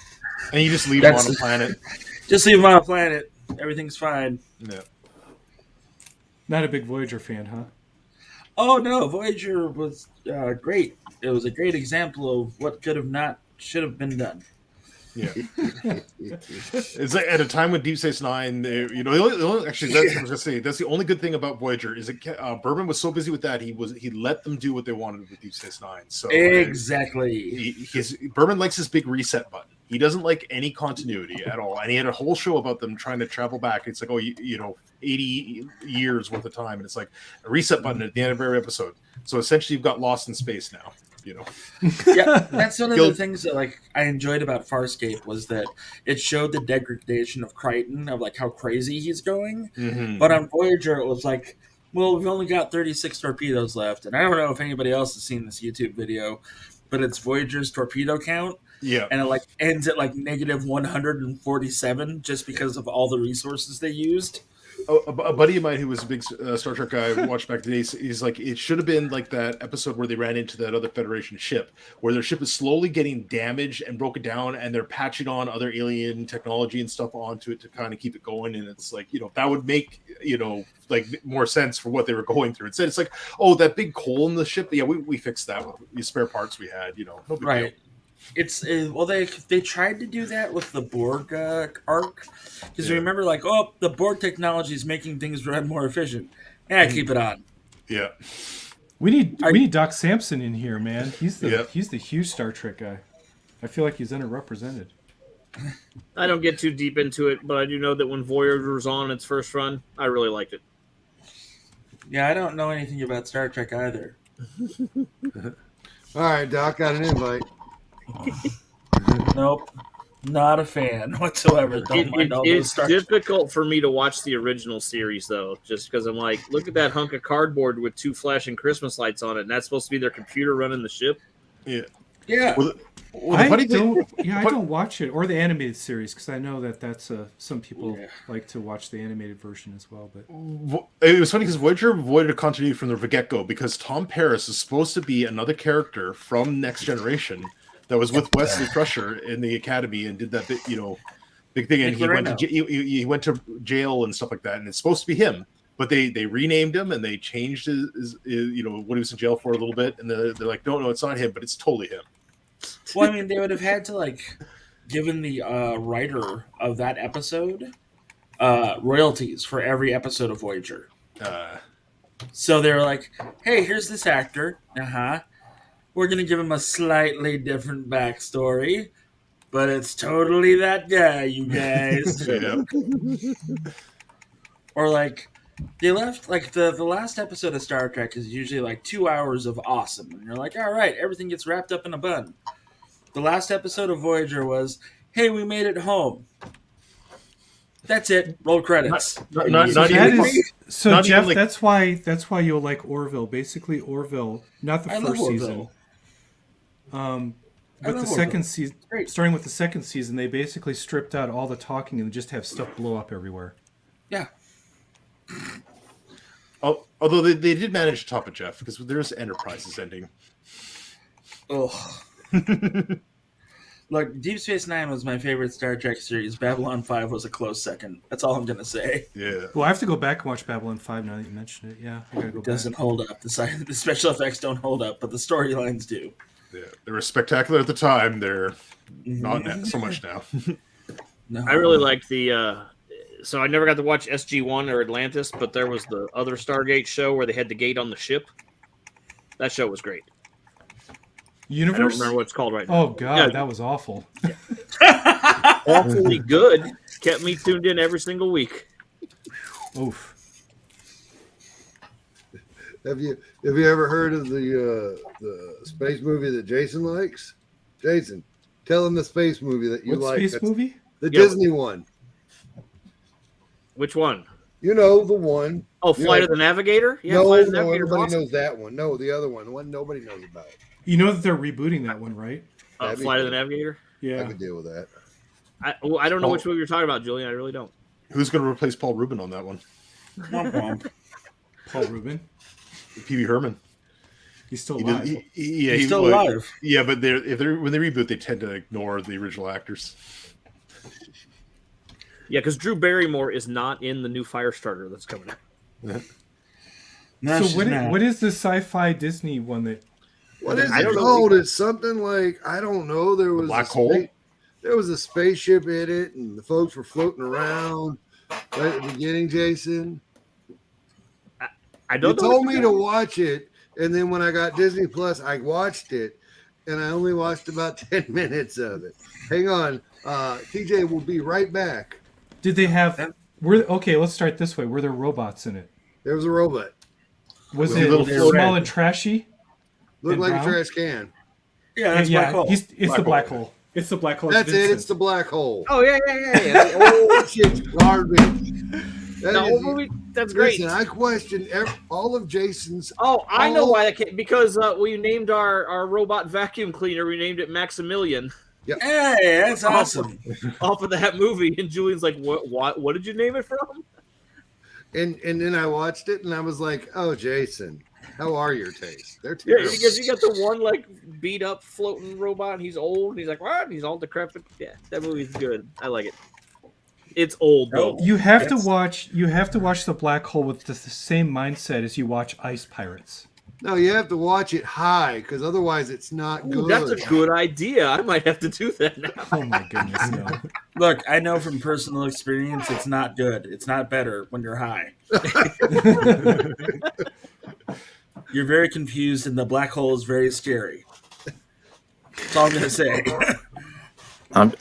And you just leave them on That's- a planet. just leave them on a planet. Everything's fine. Yeah. Not a big Voyager fan, huh? Oh no, Voyager was great. It was a great example of what should have been done. Yeah. It's like at a time when Deep Space Nine, actually, that's, I was gonna say that's the only good thing about Voyager is that Berman was so busy with that he let them do what they wanted with Deep Space Nine. So Exactly. Berman likes his big reset button. He doesn't like any continuity at all, and he had a whole show about them trying to travel back. It's like 80 years worth of time, and it's like a reset button at the end of every episode. So essentially, you've got Lost in Space now. Yeah, that's one of the Guild- things that I enjoyed about Farscape was that it showed the degradation of Crichton, of how crazy he's going. Mhm. But on Voyager, it was like, well, we've only got 36 torpedoes left, and I don't know if anybody else has seen this YouTube video, but it's Voyager's torpedo count, Yeah. and it ends at negative 147 just because of all the resources they used. A buddy of mine who was a big Star Trek guy watched back today. He's like, it should have been like that episode where they ran into that other Federation ship, where their ship is slowly getting damaged and broken down, and they're patching on other alien technology and stuff onto it to kind of keep it going. And it's like, that would make more sense for what they were going through. Instead, it's like, oh, that big hole in the ship. Yeah, we fixed that with the spare parts we had. No big Right. deal. It's they tried to do that with the Borg arc, because Yeah. you remember the Borg technology is making things run more efficient. Yeah, keep it on. Yeah. We need Doc Samson in here, man. He's the Yep. he's the huge Star Trek guy. I feel like he's underrepresented. I don't get too deep into it, but I do know that when Voyager was on its first run, I really liked it. Yeah, I don't know anything about Star Trek either. All right, Doc, got an invite. Nope, not a fan whatsoever. Don't mind all those It's Star Trek. difficult for me to watch the original series, though, just because I'm like, look at that hunk of cardboard with two flashing Christmas lights on it, and that's supposed to be their computer running the ship. Yeah. Yeah, Well, the funny thing, I don't watch it or the animated series because I know that's some people Yeah. like to watch the animated version as well. But it was funny because Voyager avoided a continuity from the get-go because Tom Paris is supposed to be another character from Next Generation that was with Wesley Crusher in the Academy and did that big thing, and he went to jail and stuff like that, and it's supposed to be him, but they renamed him and they changed his what he was in jail for a little bit, and they're like, no, it's not him, but it's totally him. well, I mean, they would have had to given the writer of that episode royalties for every episode of Voyager. So they're like, hey, here's this actor. We're going to give him a slightly different backstory, but it's totally that guy, you guys. Yeah. Or they left, the last episode of Star Trek is usually 2 hours of awesome. And you're like, all right, everything gets wrapped up in a bun. The last episode of Voyager was, hey, we made it home. That's it. Roll credits. Not so even- not Jeff, even, that's why you'll like Orville. Basically, Orville, not the I love first season. Orville. But love the second Orville. season, Great. starting with the second season, they basically stripped out all the talking and just have stuff blow up everywhere. Yeah. Although they did manage to top it, Jeff, because there's Enterprise's ending. Oh. Look, Deep Space Nine was my favorite Star Trek series. Babylon 5 was a close second. That's all I'm going to say. Yeah. Well, I have to go back and watch Babylon 5 now that you mentioned it. Yeah, I gotta go It doesn't back. hold up. The special effects don't hold up, but the storylines do. Yeah, they were spectacular at the time. They're not so much now. No. I really liked the. So I never got to watch SG-1 or Atlantis, but there was the other Stargate show where they had the gate on the ship. That show was great. I don't Universe? remember what it's called right now. Oh god, Yeah. that was awful. Awfully good. Kept me tuned in every single week. Oof. Have you ever heard of the space movie that Jason likes? Jason, tell him the space movie that you What like. space That's movie? The Yeah. Disney one. Which one? You know the one. Oh, Flight Yeah. of the Navigator? Yeah, no, Flight of the no, Navigator's everybody awesome. knows that one. No, the other one, the one nobody knows about. You know that they're rebooting that one, right? That'd be Flight of the cool. Navigator? I Yeah. could deal with that. I don't know which movie you're talking about, Julian. I really don't. Who's going to replace Paul Rubin on that one? Womp womp. Paul Rubin. Pee-wee Herman. He's still He did- alive. yeah, He's he still would. alive. Yeah, but when they reboot, they tend to ignore the original actors. Yeah, because Drew Barrymore is not in the new Firestarter that's coming out. No, So she's not. what is the sci-fi Disney one that? What is I it don't know. called? It's something like I don't know. There was Black a hole? There was a spaceship in it, and the folks were floating around right at the beginning. Jason, I you don't know. told what me you're to watch it, and then when I got Disney Plus, I watched it, and I only watched about 10 minutes of it. Hang on, TJ will be right back. Did they have? Okay, let's start this way. Were there robots in it? There was a robot, Was With a it little small floater. and trashy? looked And like brown? a trash can. Yeah, that's Black Hole. It's Black the black hole. hole. It's the black hole. That's it. Vincent. It's the black hole. Oh yeah. Oh, shit's garbage. That The is- whole movie. That's great. Listen, I questioned all of Jason's. Oh, I know all- why that came because we named our robot vacuum cleaner. We named it Maximilian Hey, that's awesome. off of that movie. And Julian's like, What did you name it from? And then I watched it and I was like, "Oh, Jason, how are your tastes? They're Yeah, terrible." because you got the one like beat up floating robot. And he's old. And he's like, what? And he's all decrepit. Yeah, that movie's good. I like it. It's old though. You have to Yes. watch. You have to watch the black hole with the same mindset as you watch Ice Pirates. No, you have to watch it high because otherwise it's not Ooh, good. that's a good idea. I might have to do that now. Oh my goodness, no. Look, I know from personal experience it's not good. It's not better when you're high. You're very confused, and the black hole is very scary. That's all I'm gonna say.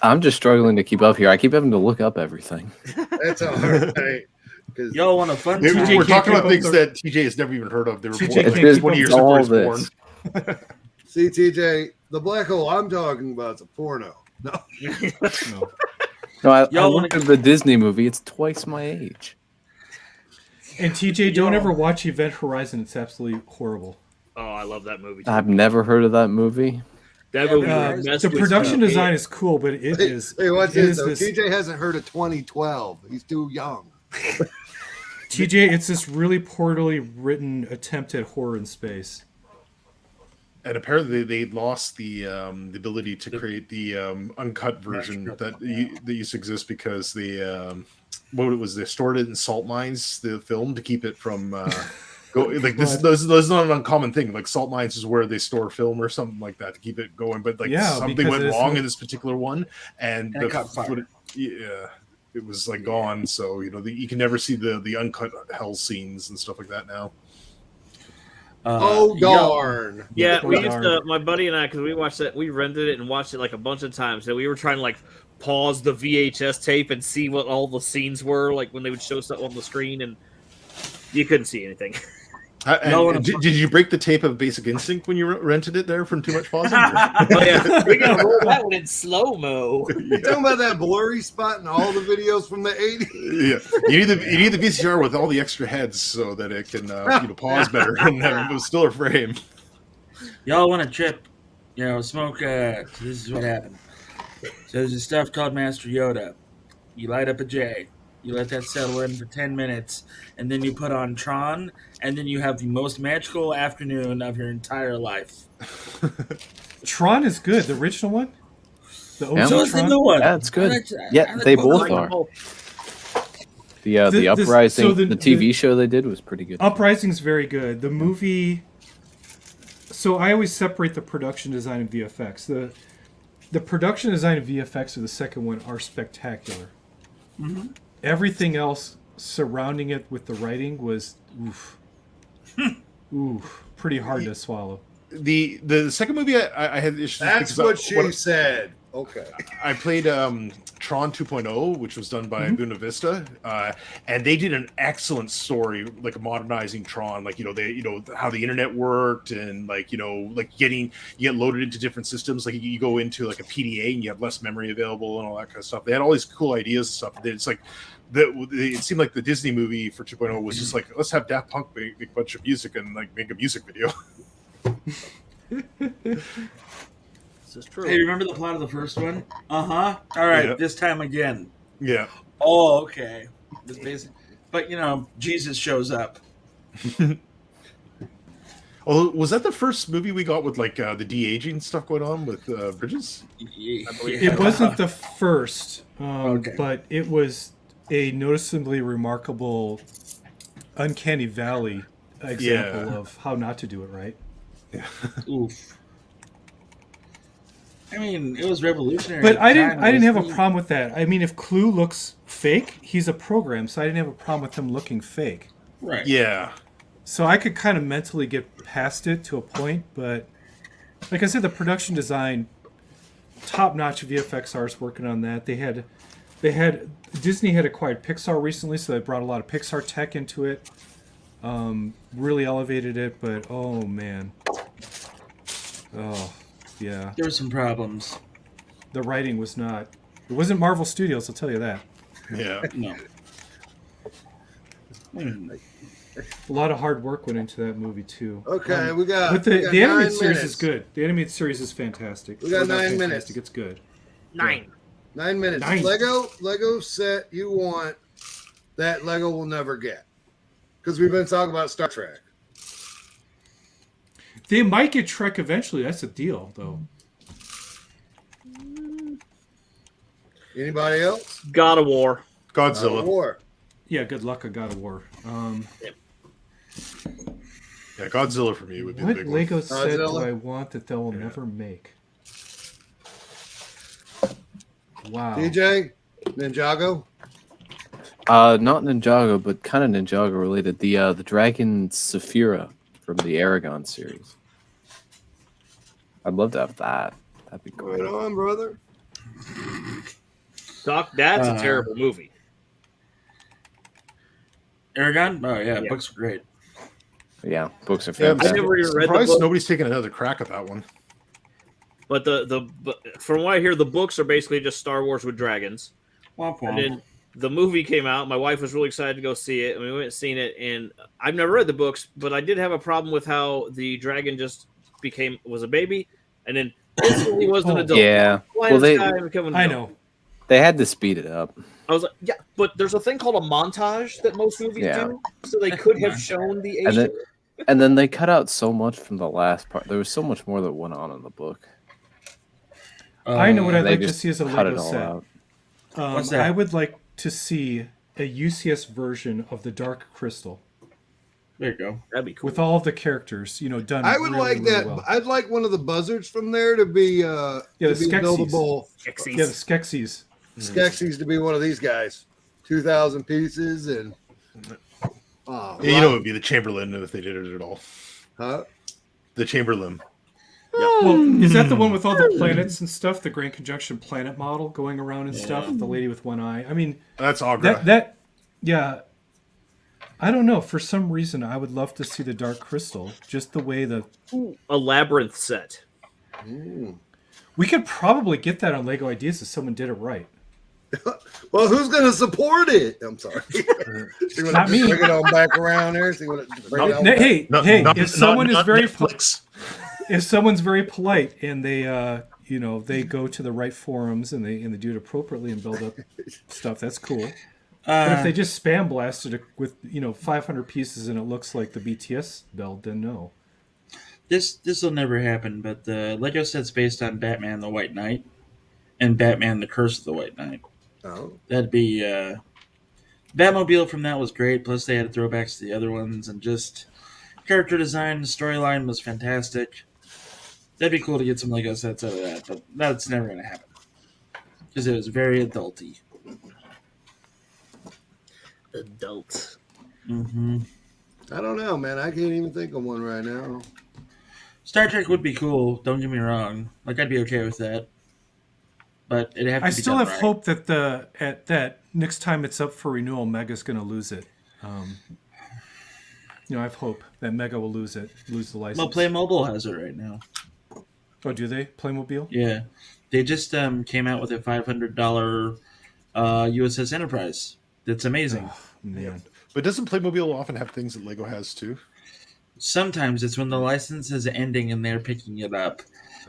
I'm just struggling to keep up here. I keep having to look up everything. That's all right. Because Y'all want a fun Maybe time? TJ we're can't talking keep about up things the- that TJ has never even heard of. They were TJ born can't like keep 20 up years with before all he was this. born. see, TJ, the black hole I'm talking about is a porno. No, No. No, I Y'all looked wanna- at the Disney movie. It's twice my age. And TJ, don't Yo. ever watch Event Horizon. It's absolutely horrible. Oh, I love that movie. Too. I've never heard of that movie. That movie Uh, messed The with production me. design is cool, but it hey, is. hey, watch it this is though. this- TJ hasn't heard of 2012. He's too young. TJ, it's this really poorly written attempt at horror in space. And apparently they lost the ability to create the uncut version that used to exist because they they stored it in salt mines, the film, to keep it from go like this. Those is not an uncommon thing. Like salt mines is where they store film or something like that to keep it going. But like Yeah, something because went it's wrong not- in this particular one, and And it caught fire. it was like gone. So you can never see the uncut hell scenes and stuff like that now. Oh y'all- darn! Yeah, we Oh, used darn. to. My buddy and I, because we watched it, we rented it and watched it like a bunch of times. So we were trying to like pause the VHS tape and see what all the scenes were, like when they would show stuff on the screen, and you couldn't see anything. Did you break the tape of Basic Instinct when you rented it there from too much pausing? Oh yeah, we gotta roll that one in slow mo. You talking about that blurry spot in all the videos from the 80s? Yeah, you need the VCR with all the extra heads so that it can pause better and have a stiller frame. Y'all want a trip? Smoke. This is what happened. So there's this stuff called Master Yoda. You light up a J. You let that settle in for 10 minutes, and then you put on Tron, and then you have the most magical afternoon of your entire life. Tron is good. The original one. The OG Yeah. So is the Tron. new one. Yeah, it's good. I like- Yeah, I like they both both of are. them. The The- this- Uprising, so the the- TV show they did was pretty good. Uprising's very good. The movie. So I always separate the production design and VFX. The production design and VFX of the second one are spectacular. Everything else surrounding it with the writing was oof, oof, pretty hard to swallow. The second movie I had issues with That's because what she said. Okay. I played Tron 2.0, which was done by Buena Vista, and they did an excellent story, like modernizing Tron, like they how the internet worked, and like like you get loaded into different systems, like you go into like a PDA and you have less memory available and all that kind of stuff. They had all these cool ideas and stuff. It's like it seemed like the Disney movie for 2.0 was just like, let's have Daft Punk make a bunch of music and like make a music video. This is true. Hey, remember the plot of the first one? All right, Yeah. this time again. Yeah. Oh, okay. But Jesus shows up. Oh, was that the first movie we got with like the de-aging stuff going on with Bridges? It wasn't the first, Okay. but it was a noticeably remarkable uncanny valley example of how not to do it right. Oof. I mean, it was revolutionary. But at I the didn't. time. I didn't It have was a neat. problem with that. I mean, if Clue looks fake, he's a program, so I didn't have a problem with him looking fake. Right. Yeah. So I could kind of mentally get past it to a point, but like I said, the production design, top-notch VFX artists working on that. They had Disney had acquired Pixar recently, so they brought a lot of Pixar tech into it. Really elevated it, but oh man, oh yeah, There were some problems. the writing was not. It wasn't Marvel Studios, I'll tell you that. Yeah. No. A lot of hard work went into that movie too. Okay, we got. But we got the animated 9 series minutes. is good. The animated series is fantastic. We got Or not 9 fantastic, minutes. It's good. 9. 9 minutes. 9. Lego set you want that Lego will never get. Because we've been talking about Star Trek. They might get Trek eventually. That's a deal, though. Anybody else? God of War. Godzilla. War. Yeah, good luck on God of War. Yeah, Godzilla for me would be the What big Lego set do Godzilla? I want that they will never make? Wow. DJ? Ninjago? Not Ninjago, but kind of Ninjago related. The Dragon Saphira from the Aragon series. I'd love to have that. That'd be Right cool. on, brother. Doc, that's a terrible movie. Aragon? Oh, yeah, Yeah. books were great. Yeah, books are one. Yeah, I'm fantastic. never even read the surprised book. nobody's taken another crack at that one. But but from what I hear, the books are basically just Star Wars with dragons. Womp And womp. then the movie came out. My wife was really excited to go see it, and we went and seen it. And I've never read the books, but I did have a problem with how the dragon just was a baby, and then instantly was an Oh. adult. Yeah, Why well, does they this guy become an I adult? know. they had to speed it up. I was like, yeah, but there's a thing called a montage that most movies Yeah. do, so they could have shown the age. And then, of it. and then they cut out so much from the last part. There was so much more that went on in the book. I know what I'd They like to just see as a cut Lego it all set. out. What's that? I would like to see a UCS version of the Dark Crystal There you go. That'd be cool. with all of the characters, done. I would really, like really that. well. I'd like one of the buzzards from there to be the to be Skeksis. buildable. Skeksis. Yeah, the Skeksis. Skeksis to be one of these guys. 2,000 pieces and Yeah, you know, it would be the Chamberlain if they did it at all. huh? The Chamberlain. Well, is that the one with all the planets and stuff? The Grand Conjunction planet model going around and stuff? The lady with one eye. I mean, That's Agra. yeah. I don't know. For some reason, I would love to see the Dark Crystal. Just the way A labyrinth set. we could probably get that on Lego Ideas if someone did it right. Well, who's going to support it? I'm sorry. See what Not me. Bring it on back around there. See what bring it on back. Hey, if someone is very Netflix. if someone's very polite and they they go to the right forums and they do it appropriately and build up stuff, that's cool. But if they just spam blasted it with 500 pieces and it looks like the BTS build, then no. This will never happen, but the Lego set's based on Batman the White Knight and Batman the Curse of the White Knight. Oh. That'd be Batmobile from that was great, plus they had throwbacks to the other ones, and just character design, the storyline was fantastic. That'd be cool to get some Lego sets out of that, but that's never going to happen. Because it was very adulty. Adult. Mm-hmm. I don't know, man. I can't even think of one right now. Star Trek would be cool. Don't get me wrong. Like I'd be okay with that, but it'd have to I be still done have right. hope that that next time it's up for renewal, Mega's going to lose it. I have hope that Mega will lose the license. Well, Playmobil has it right now. Oh, do they? Playmobil? Yeah, they just came out with a $500 USS Enterprise. That's amazing. Oh, man. But doesn't Playmobil often have things that Lego has too? Sometimes it's when the license is ending and they're picking it up.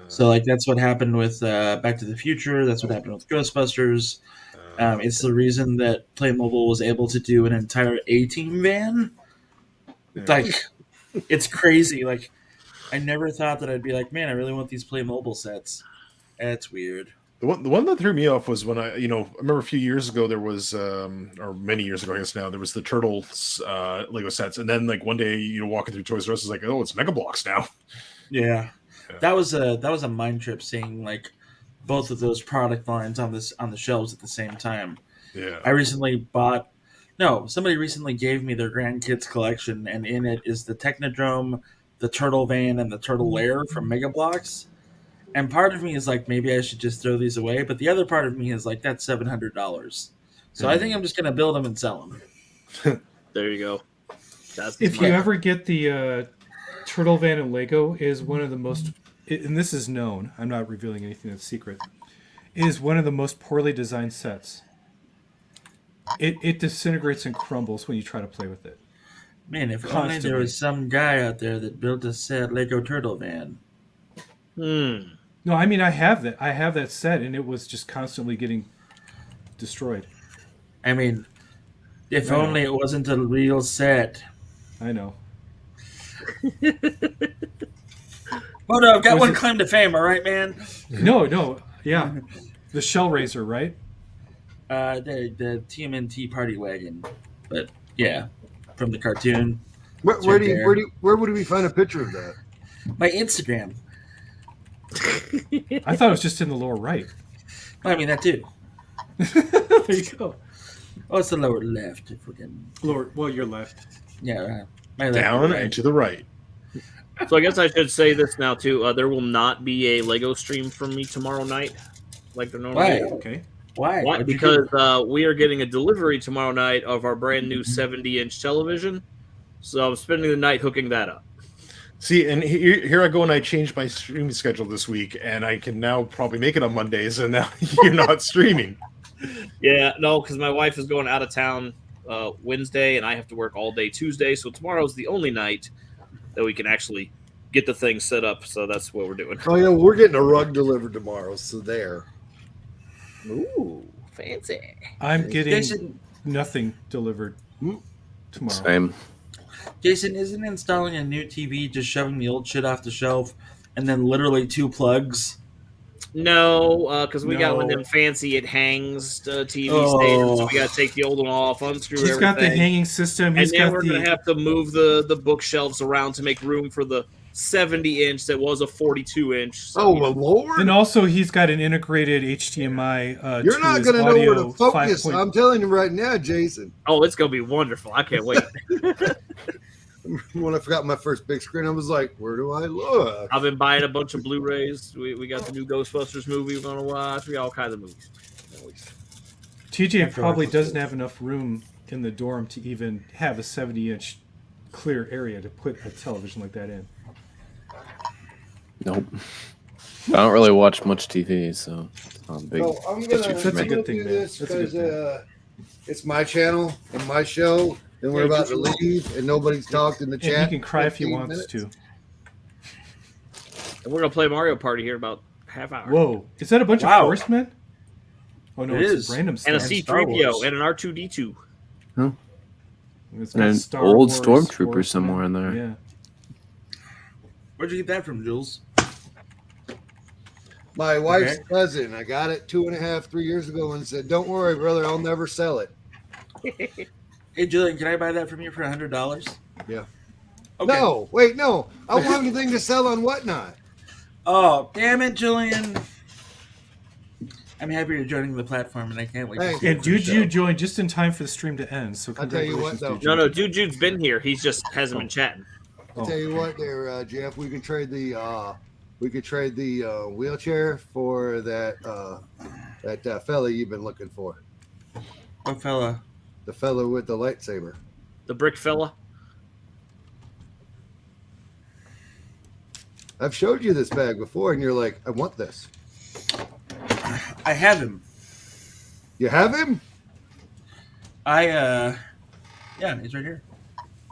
So like that's what happened with Back to the Future. That's what happened with Ghostbusters. It's the reason that Playmobil was able to do an entire A-Team van. Like, it's crazy. Like, I never thought that I'd be like, man, I really want these Playmobil sets. That's weird. The one that threw me off was when I remember a few years ago there was, or many years ago I guess now, there was the Turtles Lego sets, and then like one day walking through Toys R Us is like, oh, it's Mega Bloks now. Yeah. Yeah. That was a mind trip seeing like both of those product lines on the shelves at the same time. Yeah, Somebody recently gave me their grandkids collection, and in it is the Technodrome, the Turtle Van, and the Turtle Lair from Mega Bloks. And part of me is like, maybe I should just throw these away. But the other part of me is like, that's $700. So I think I'm just going to build them and sell them. There you go. That's If you ever get the Turtle Van and Lego, is one of the most, and this is known, I'm not revealing anything that's secret, is one of the most poorly designed sets. It disintegrates and crumbles when you try to play with it. Man, if only Constantly. there was some guy out there that built a sad Lego Turtle Van. No, I mean I have that set, and it was just constantly getting destroyed. I mean, if I know. only it wasn't a real set. I know. Moto, I've got Was one it- claim to fame, all right, man? No, yeah, the Shell Raiser, right? The TMNT Party Wagon. But, yeah, from the cartoon. Where would we find a picture of that? My Instagram. I thought it was just in the lower right. I mean, that too. There you go. Oh, it's the lower left. If we can. Lower, well, your left. Yeah, my left. down right. and to the right. So I guess I should say this now too. There will not be a Lego stream from me tomorrow night, like there normally Why? is. Okay. Why? Why? What'd you do? Because we are getting a delivery tomorrow night of our brand new 70-inch television. So I'm spending the night hooking that up. See, and here I go, and I changed my streaming schedule this week, and I can now probably make it on Mondays, and now you're not streaming. Yeah, no, because my wife is going out of town Wednesday, and I have to work all day Tuesday. So tomorrow's the only night that we can actually get the thing set up. So that's what we're doing. Oh yeah, we're getting a rug delivered tomorrow, so there. Ooh, fancy. I'm getting Jason, nothing delivered tomorrow. Same. Jason, isn't installing a new TV just shoving the old shit off the shelf and then literally 2 plugs? No, because we got one of No. them fancy it hangs TV Oh. stands. So we got to take the old one off, unscrew He's everything. got the hanging system. and He's then got we're going the. to have to move the bookshelves around to make room for the 70-inch that was a 42-inch. So, Oh well, Lord! And also, he's got an integrated HDMI. You're to not his going to know where audio to focus. 5. I'm telling you right now, Jason. oh, it's going to be wonderful. I can't wait. When I forgot my first big screen, I was like, "Where do I look?" I've been buying a bunch of Blu-rays. We got the new Ghostbusters movie we're going to watch. We got all kinds of movies. TJ probably doesn't have enough room in the dorm to even have a 70-inch clear area to put a television like that in. Nope. I don't really watch much TV, so it's not big. So I'm That's gonna a good thing, do man. this That's a good because it's my channel and my show, and we're about to leave, and nobody's talked in the And chat. he can cry if he 15 wants minutes. to. And we're going to play Mario Party here in about half hour. Whoa. Is that a bunch Wow. of Horsemen? Oh, no, It it's is. random And a stuff. Star C-3PO Wars. and an R2-D2. It's And got an Star old Wars, stormtrooper Horsemen. somewhere in there. Yeah. Where'd you get that from, Jules? My wife's Okay. cousin. I got it 2.5, 3 years ago, and said, "Don't worry, brother, I'll never sell it." Hey, Julian, can I buy that from you for $100? Yeah. Okay. No, wait, no. I don't have anything to sell on Whatnot. Oh, damn it, Julian. I'm happy you're joining the platform, and I can't wait to Thank see And you. Juju joined just in time for the stream to end. So I'll tell you what, congratulations, though. Juju. No, Dude Jude's been here. He's just hasn't been chatting. I'll tell you what, there, Jeff. We can trade the wheelchair for that fella you've been looking for. What fella? The fella with the lightsaber. The brick fella. I've showed you this bag before, and you're like, I want this. I have him. You have him? Yeah, he's right here.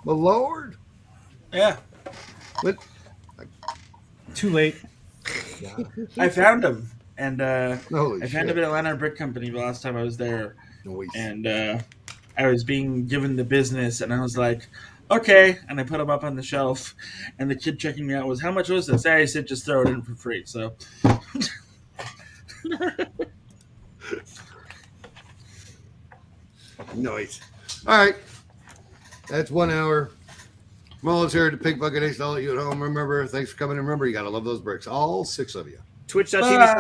My lord. Yeah, But Too late. I found him, and holy I found shit. him at Atlanta Brick Company the last time I was there, Noise. and I was being given the business, and I was like, okay, and I put him up on the shelf, and the kid checking me out was, how much was this? I said, just throw it in for free. So Noise. All right. That's 1 hour. Mullen's here at the Pig Bucket Ace. I'll let you at home. Remember, thanks for coming. And remember, you got to love those bricks. All 6 of you. Twitch.tv